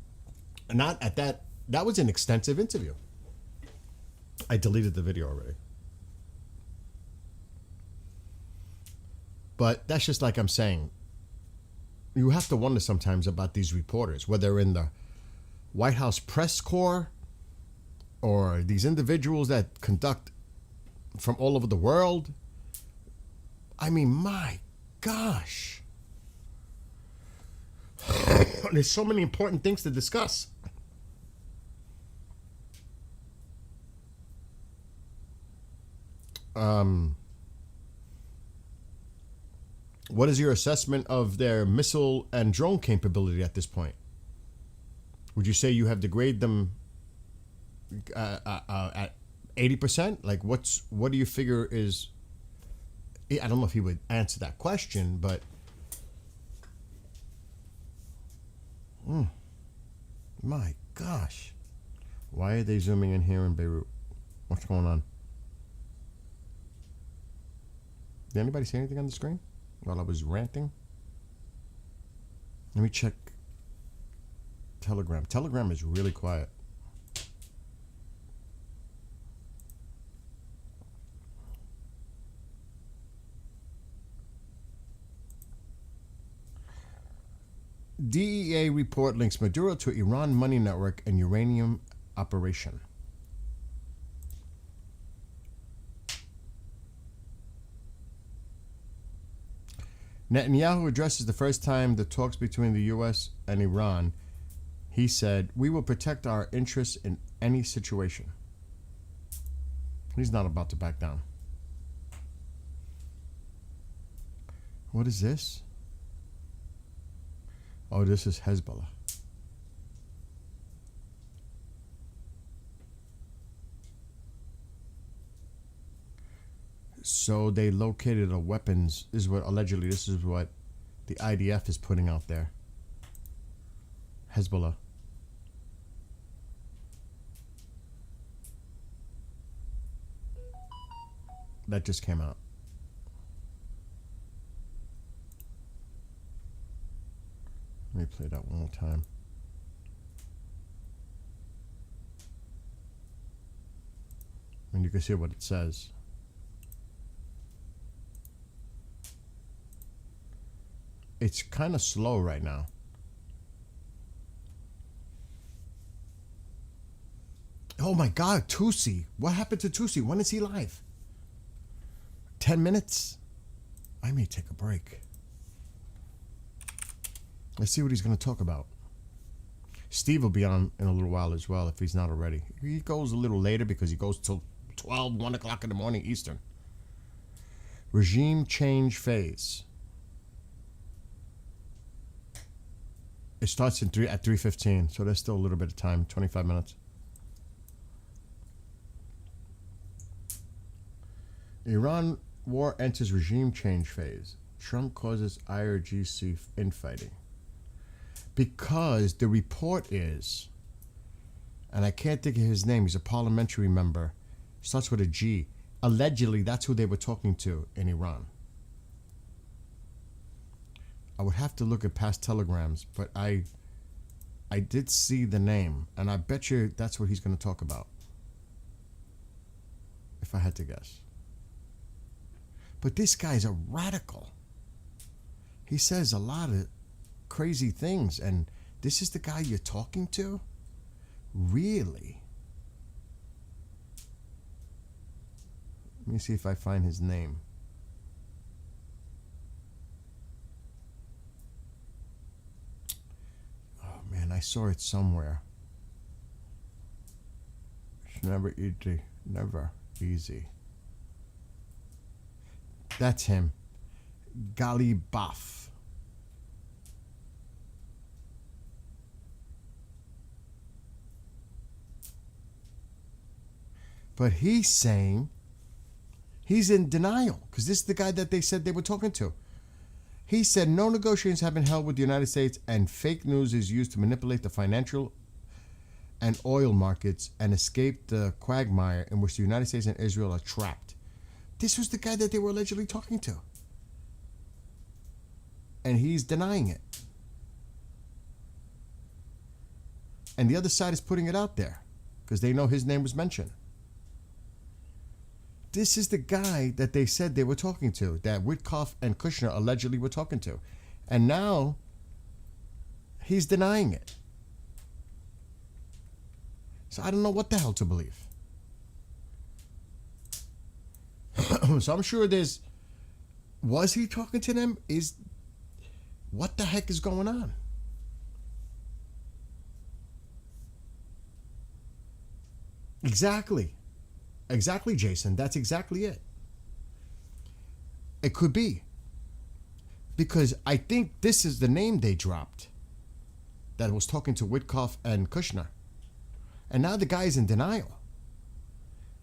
Not at that. That was an extensive interview. I deleted the video already. But that's just like I'm saying. You have to wonder sometimes about these reporters, whether in the White House press corps or these individuals that conduct from all over the world. I mean, my gosh. There's so many important things to discuss. What is your assessment of their missile and drone capability at this point? Would you say you have degraded them at 80%? Like, what do you figure is? I don't know if he would answer that question, but my gosh, why are they zooming in here in Beirut? What's going on? Did anybody see anything on the screen while I was ranting? Let me check Telegram. Telegram is really quiet. DEA report links Maduro to Iran money network and uranium operation. Netanyahu addresses the first time the talks between the U.S. and Iran. He said, "We will protect our interests in any situation." He's not about to back down. What is this? Oh, this is Hezbollah. So they located a weapons. This is what allegedly. This is what the IDF is putting out there. Hezbollah. That just came out. Let me play that one more time. And you can see what it says. It's kind of slow right now. Oh my God, Tusi. What happened to Tusi? When is he live? 10 minutes? I may take a break. Let's see what he's going to talk about. Steve will be on in a little while as well if he's not already. He goes a little later because he goes till 12, 1 o'clock in the morning Eastern. Regime change phase. It starts at 3:15, so there's still a little bit of time, 25 minutes. Iran war enters regime change phase. Trump causes IRGC infighting. Because the report is, and I can't think of his name, he's a parliamentary member, starts with a G. Allegedly, that's who they were talking to in Iran. I would have to look at past telegrams, but I did see the name, and I bet you that's what he's going to talk about. If I had to guess. But this guy's a radical. He says a lot of crazy things, and this is the guy you're talking to? Really? Let me see if I find his name. Oh man, I saw it somewhere. It's never easy. Never easy. That's him. Galibaf. But he's saying he's in denial because this is the guy that they said they were talking to. He said no negotiations have been held with the United States and fake news is used to manipulate the financial and oil markets and escape the quagmire in which the United States and Israel are trapped. This was the guy that they were allegedly talking to. And he's denying it. And the other side is putting it out there because they know his name was mentioned. This is the guy that they said they were talking to, that Witkoff and Kushner allegedly were talking to. And now he's denying it. So I don't know what the hell to believe. So I'm sure was he talking to them? What the heck is going on? Exactly, Jason. That's exactly it. It could be. Because I think this is the name they dropped that was talking to Witkoff and Kushner. And now the guy's in denial.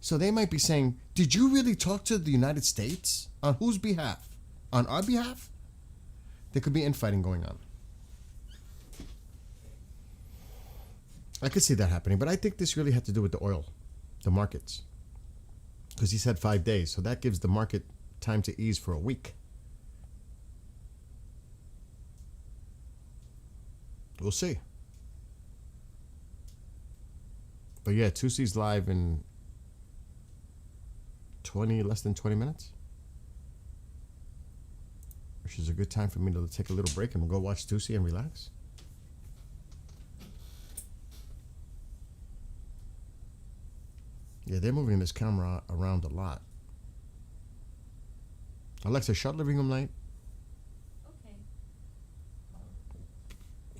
So they might be saying, did you really talk to the United States? On whose behalf? On our behalf? There could be infighting going on. I could see that happening, but I think this really had to do with the oil, the markets. Because he said 5 days, so that gives the market time to ease for a week. We'll see. But yeah, Tusi's live in less than 20 minutes. Which is a good time for me to take a little break and we'll go watch Tusi and relax. Yeah, they're moving this camera around a lot. Alexa, shut living room light. Okay.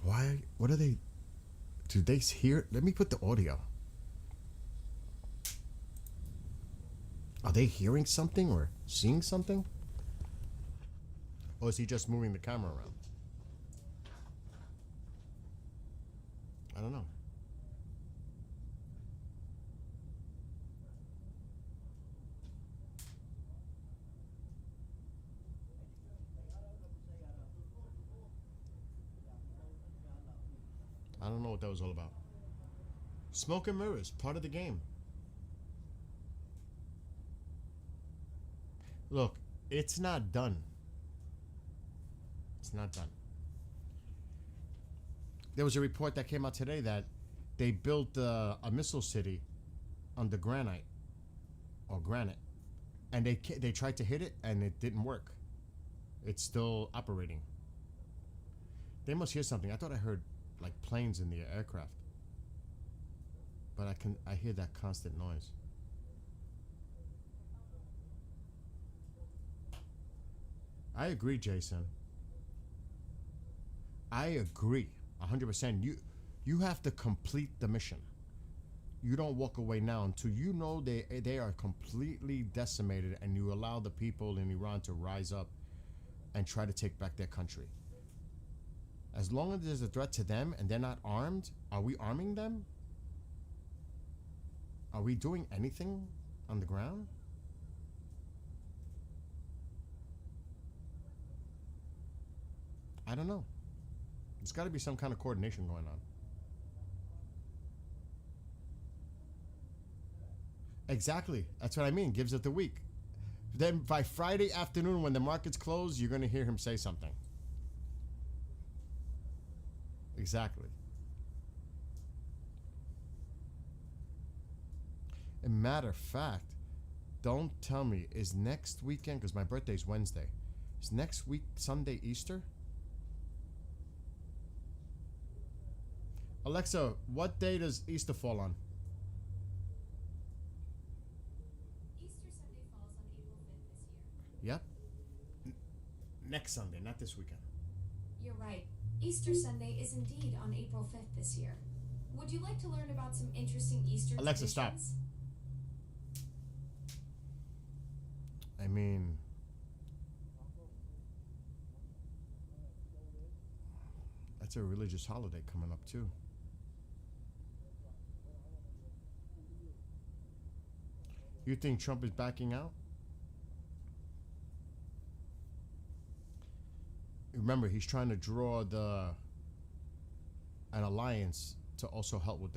Why? What are they? Do they hear? Let me put the audio. Are they hearing something or seeing something? Or is he just moving the camera around? I don't know. what that was all about. Smoke and mirrors, part of the game. Look, it's not done. It's not done. There was a report that came out today that they built a missile city under granite, and they tried to hit it and it didn't work. It's still operating. They must hear something. I thought I heard like planes in the aircraft, but I hear that constant noise. I agree, Jason. I agree 100%. You have to complete the mission. You don't walk away now until you know they are completely decimated, and you allow the people in Iran to rise up and try to take back their country. As long as there's a threat to them and they're not armed, are we arming them? Are we doing anything on the ground? I don't know. There's got to be some kind of coordination going on. Exactly. That's what I mean. Gives it the week. Then by Friday afternoon when the markets close, you're going to hear him say something. Exactly. A matter of fact, don't tell me, is next weekend, because my birthday's Wednesday, is next week Sunday Easter? Alexa, what day does Easter fall on? Easter Sunday falls on April 5th this year. Yep. Next Sunday, not this weekend. You're right. Easter Sunday is indeed on April 5th this year. Would you like to learn about some interesting Easter Alexa, stop. traditions? I mean, that's a religious holiday coming up too. You think Trump is backing out? Remember, he's trying to draw an alliance to also help with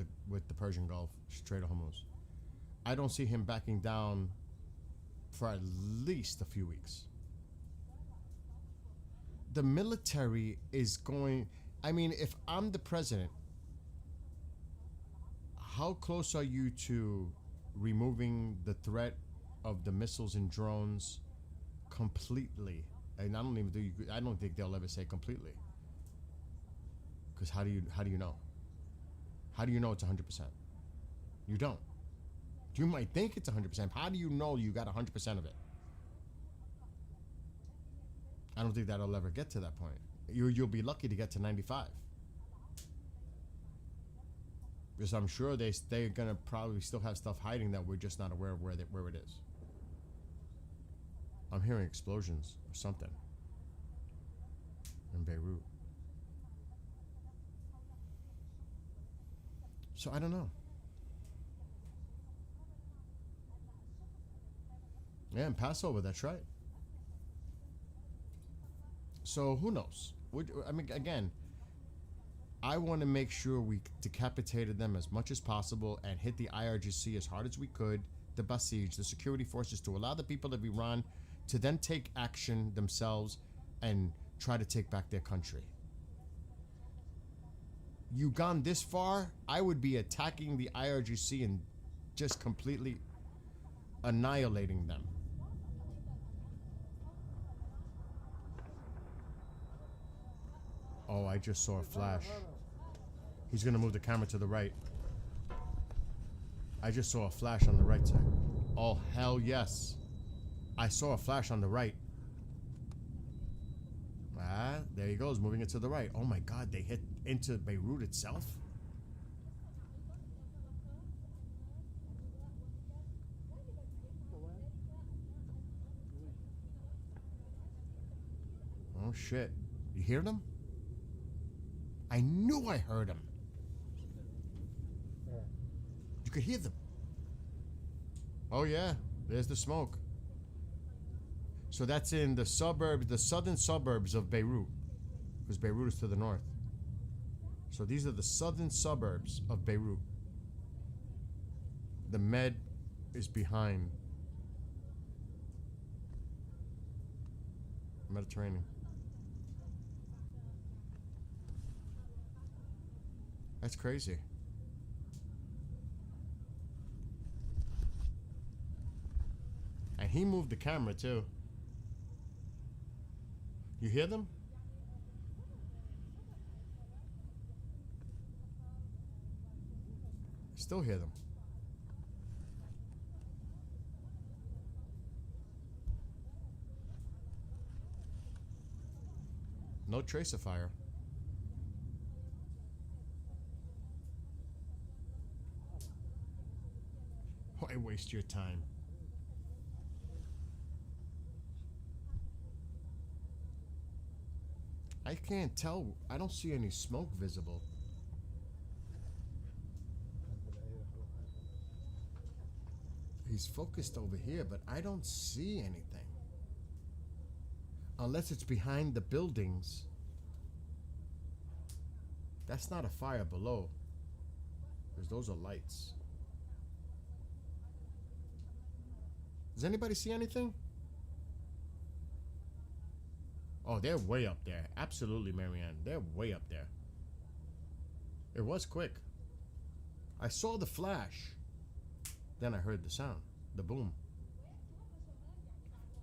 the Persian Gulf, Strait of Hormuz. I don't see him backing down for at least a few weeks. The military is going. I mean, if I'm the president, how close are you to removing the threat of the missiles and drones completely? And I don't think they'll ever say completely. Because how do you know? How do you know it's 100%? You don't. You might think it's 100%. How do you know you got 100% of it? I don't think that'll ever get to that point. You'll be lucky to get to 95. Because I'm sure they're gonna probably still have stuff hiding that we're just not aware of where it is. I'm hearing explosions or something in Beirut. So I don't know. Yeah, and Passover, that's right. So who knows? I mean, again, I want to make sure we decapitated them as much as possible and hit the IRGC as hard as we could, the Basij, the security forces, to allow the people of Iran to then take action themselves and try to take back their country. You gone this far, I would be attacking the IRGC and just completely annihilating them. Oh, I just saw a flash. He's gonna move the camera to the right. I just saw a flash on the right side. Oh, hell yes. I saw a flash on the right. Ah, there he goes, moving it to the right. Oh my God, they hit into Beirut itself? Oh shit. You hear them? I knew I heard them. You could hear them. Oh yeah, there's the smoke. So that's in the suburbs, the southern suburbs of Beirut, because Beirut is to the north. So these are the southern suburbs of Beirut. The Med is behind. Mediterranean. That's crazy. And he moved the camera too. You hear them? Still hear them. No trace of fire. Why waste your time? I can't tell. I don't see any smoke visible. He's focused over here, but I don't see anything. Unless it's behind the buildings. That's not a fire below. Because those are lights. Does anybody see anything? Oh, they're way up there. Absolutely, Marianne. They're way up there. It was quick. I saw the flash. Then I heard the sound. The boom.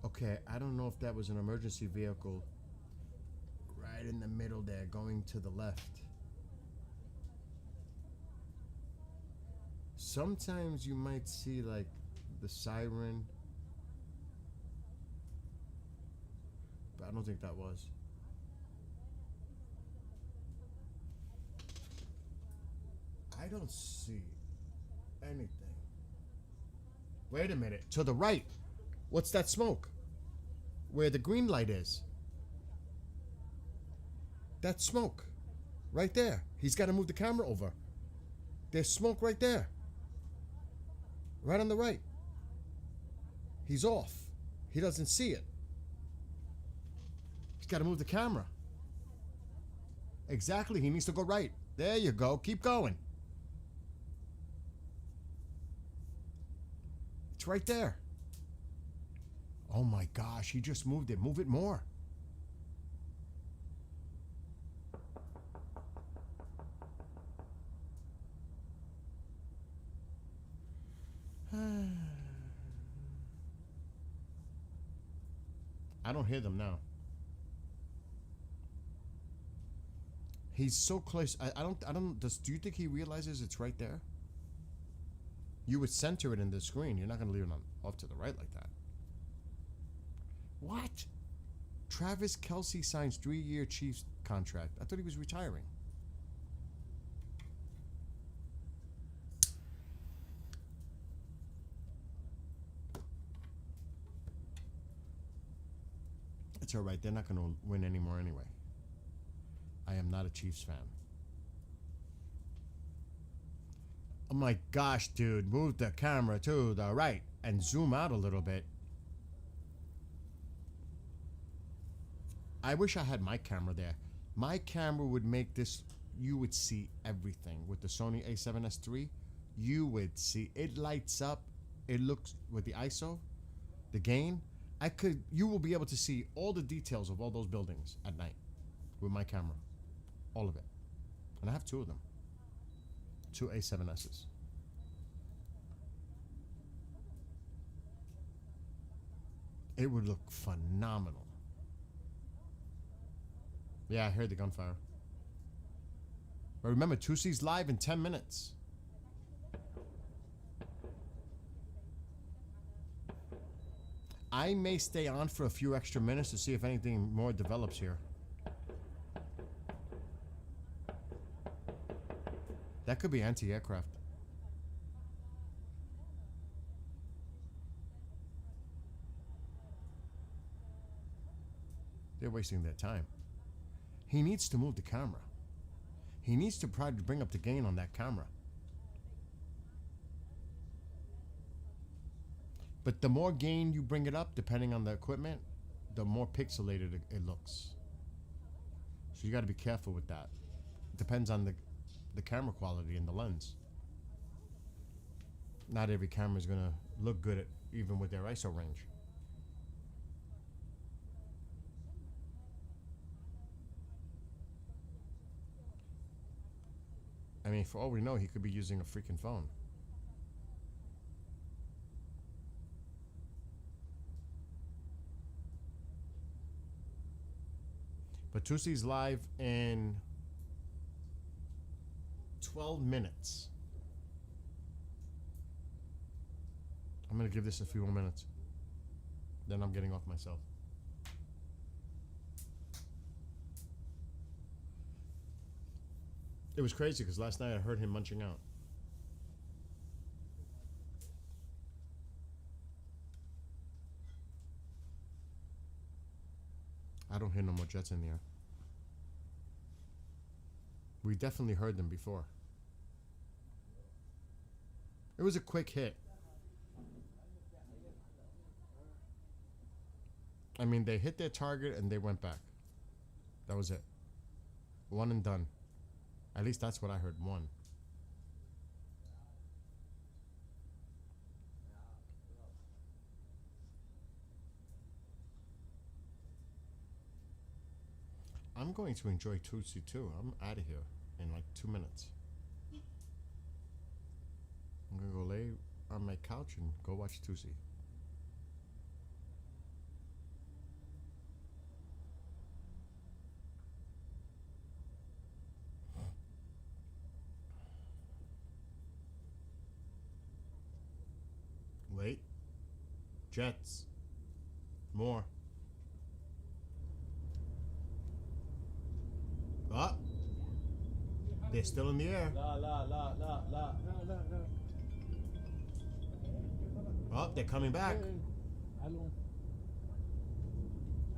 Okay, I don't know if that was an emergency vehicle right in the middle there, going to the left. Sometimes you might see like the siren, but I don't think that was. I don't see anything. Wait a minute, to the right. What's that smoke? Where the green light is. That's smoke. Right there. He's got to move the camera over. There's smoke right there. Right on the right. He's off. He doesn't see it. He's got to move the camera. Exactly. He needs to go right. There you go. Keep going. It's right there. Oh my gosh, he just moved it. Move it more. I don't hear them now. He's so close. I don't, do you think he realizes it's right there? You would center it in the screen. You're not going to leave it off to the right like that. What? Travis Kelce signs 3-year Chiefs contract. I thought he was retiring. It's all right. They're not going to win anymore anyway. I am not a Chiefs fan. Oh my gosh, dude. Move the camera to the right and zoom out a little bit. I wish I had my camera there. My camera would make this, you would see everything. With the Sony a7S III, you would see, it lights up. It looks, with the ISO, the gain, you will be able to see all the details of all those buildings at night with my camera. All of it. And I have 2 of them. 2 A7Ss. It would look phenomenal. Yeah, I heard the gunfire. But remember, 2C's live in 10 minutes. I may stay on for a few extra minutes to see if anything more develops here. That could be anti-aircraft. They're wasting their time. He needs to move the camera. He needs to try to bring up the gain on that camera. But the more gain you bring it up, depending on the equipment, the more pixelated it looks. So you got to be careful with that. depends on the camera quality and the lens. Not every camera is gonna look good at even with their ISO range. I mean, for all we know, he could be using a freaking phone. But Tusi's live in 12 minutes. I'm going to give this a few more minutes. Then I'm getting off myself. It was crazy because last night I heard him munching out. I don't hear no more jets in the air. We definitely heard them before. It was a quick hit. I mean, they hit their target and they went back. That was it. One and done. At least that's what I heard. One. I'm going to enjoy Tutsi too. I'm out of here in like 2 minutes. I'm gonna go lay on my couch and go watch Tutsi. Wait. Jets. More. Ah. They're still in the air. Oh, they're coming back. Allô.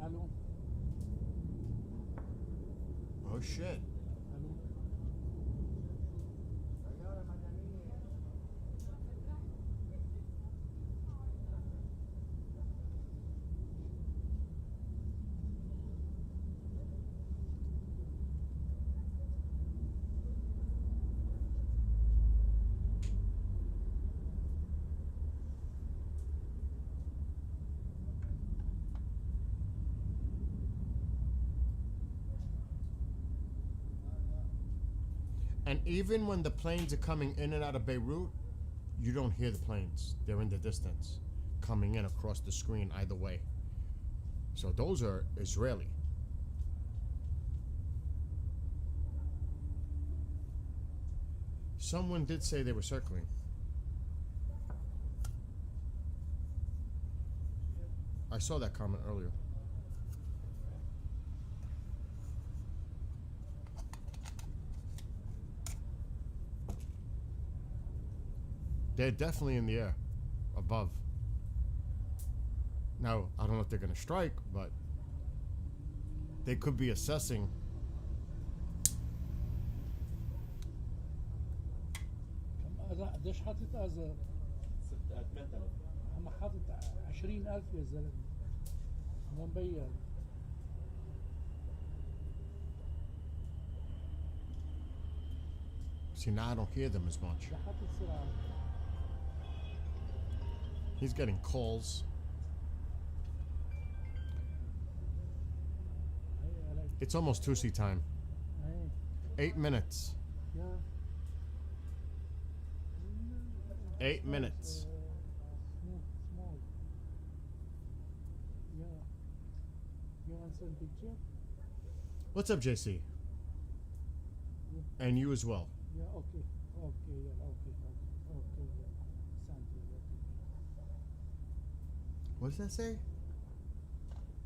Allô. Oh shit. Allô. And even when the planes are coming in and out of Beirut, you don't hear the planes. They're in the distance, coming in across the screen either way. So those are Israeli. Someone did say they were circling. I saw that comment earlier. They're definitely in the air, above. Now, I don't know if they're going to strike, but they could be assessing. قديش حاطط أزر؟ 8000 أما حاطط 20,000 يا زلمة. ما مبين. See, now I don't hear them as much. ده حاطط سرعة. He's getting calls. It's almost Tusi time. 8 minutes. Yeah. 8 minutes. Small. Yeah. You want some picture? What's up, JC? And you as well. Yeah, okay. Okay, yeah, okay, yeah. Thank you, okay. What does that say?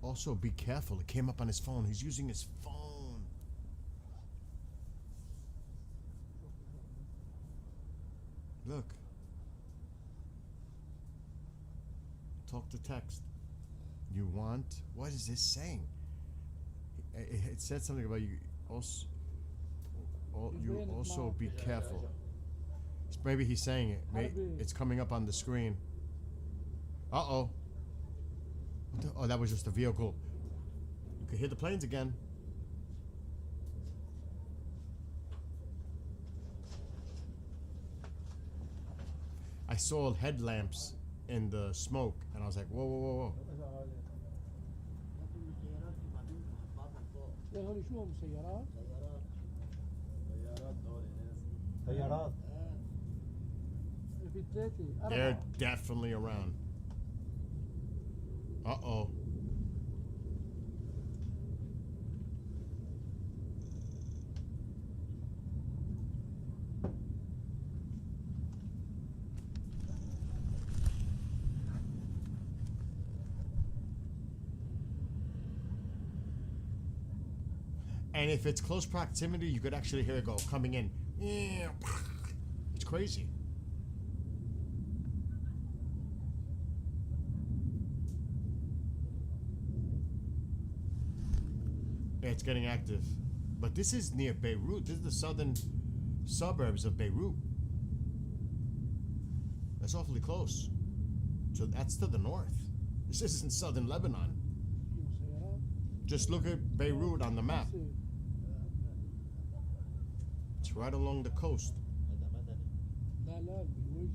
Also, be careful. It came up on his phone. He's using his phone. Look. Talk to text. You want? What is this saying? It said something about you also. You also be careful. Maybe he's saying it. It's coming up on the screen. Uh-oh. Oh, that was just a vehicle. You could hear the planes again. saw headlamps in the smoke, and I was like, whoa, whoa, whoa, whoa. لا هون شو هم سيارات؟ طيارات في ثلاثة They're أربعة. definitely around. Uh-oh. And if it's close proximity, you could actually hear it go coming in. It's crazy. Yeah, it's getting active. But this is near Beirut. This is the southern suburbs of Beirut. That's awfully close. So that's to the north. This isn't southern Lebanon. فيهم سيارات. Just look at Beirut on the map. خمسة. It's right along the coast. هذا مدني لا لا بالوجه.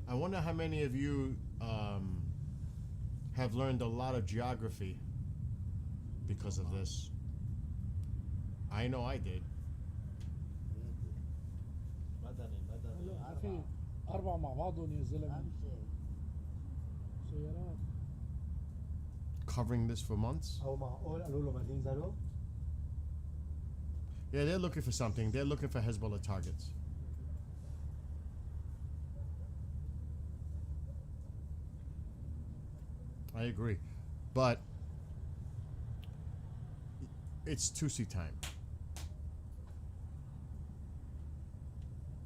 I wonder how many of you have learned a lot of geography because of this. I know I did. مدني هلا عارفين أربعة مع بعضهم يا زلمة. سيارات. Covering this for months. أو معقول قالوا له ما تنزلوا Yeah, they're looking for something. They're looking for Hezbollah targets. I agree. But it's Tusi time.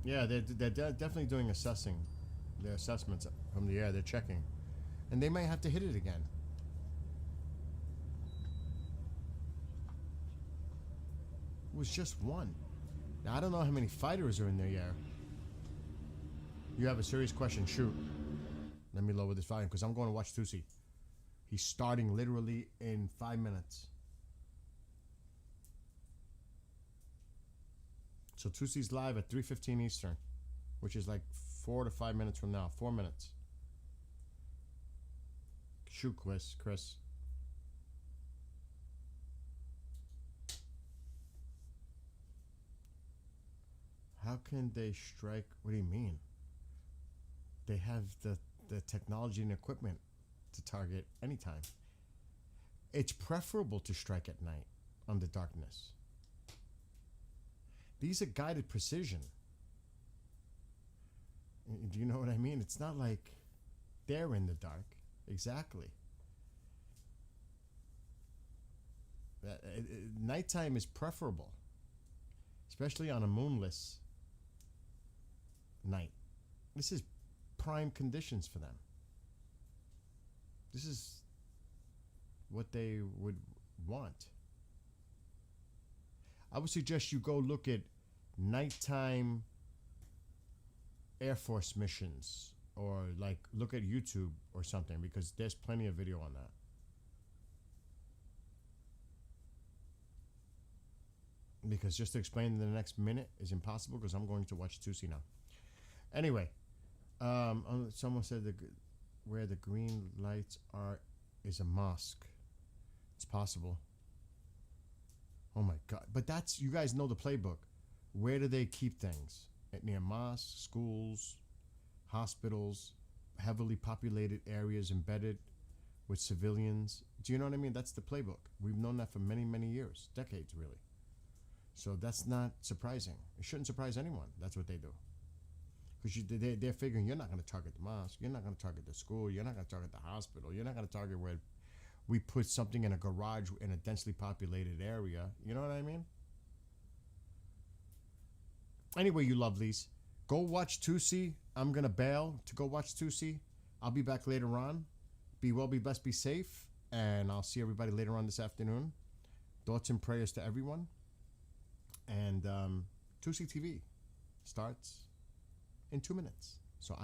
Yeah, they're definitely doing assessing. Their assessments from the air. They're checking. And they may have to hit it again. It was just one. Now, I don't know how many fighters are in the air. You have a serious question. Shoot. Let me lower this volume because I'm going to watch Tusi. He's starting literally in 5 minutes. So Tusi's live at 3:15 Eastern, which is like 4 to 5 minutes from now. 4 minutes. Shoot, Chris. How can they strike? What do you mean? They have the technology and equipment to target anytime. It's preferable to strike at night under darkness. These are guided precision. Do you know what I mean? It's not like they're in the dark. Exactly. Nighttime is preferable, especially on a moonless night. This is prime conditions for them. This is what they would want. I would suggest you go look at nighttime Air Force missions, or like look at YouTube or something, because there's plenty of video on that. Because just to explain in the next minute is impossible, because I'm going to watch Tusi now. Anyway, someone said where the green lights are is a mosque. It's possible. Oh my God. But that's, you guys know the playbook. Where do they keep things? Near mosques, schools, hospitals, heavily populated areas embedded with civilians. Do you know what I mean? That's the playbook. We've known that for many, many years. Decades, really. So that's not surprising. It shouldn't surprise anyone. That's what they do. Because they're figuring you're not going to target the mosque. You're not going to target the school. You're not going to target the hospital. You're not going to target where we put something in a garage in a densely populated area. You know what I mean? Anyway, you lovelies, go watch Tusi. I'm going to bail to go watch Tusi. I'll be back later on. Be well, be blessed, be safe. And I'll see everybody later on this afternoon. Thoughts and prayers to everyone. And Tusi TV starts in 2 minutes. So I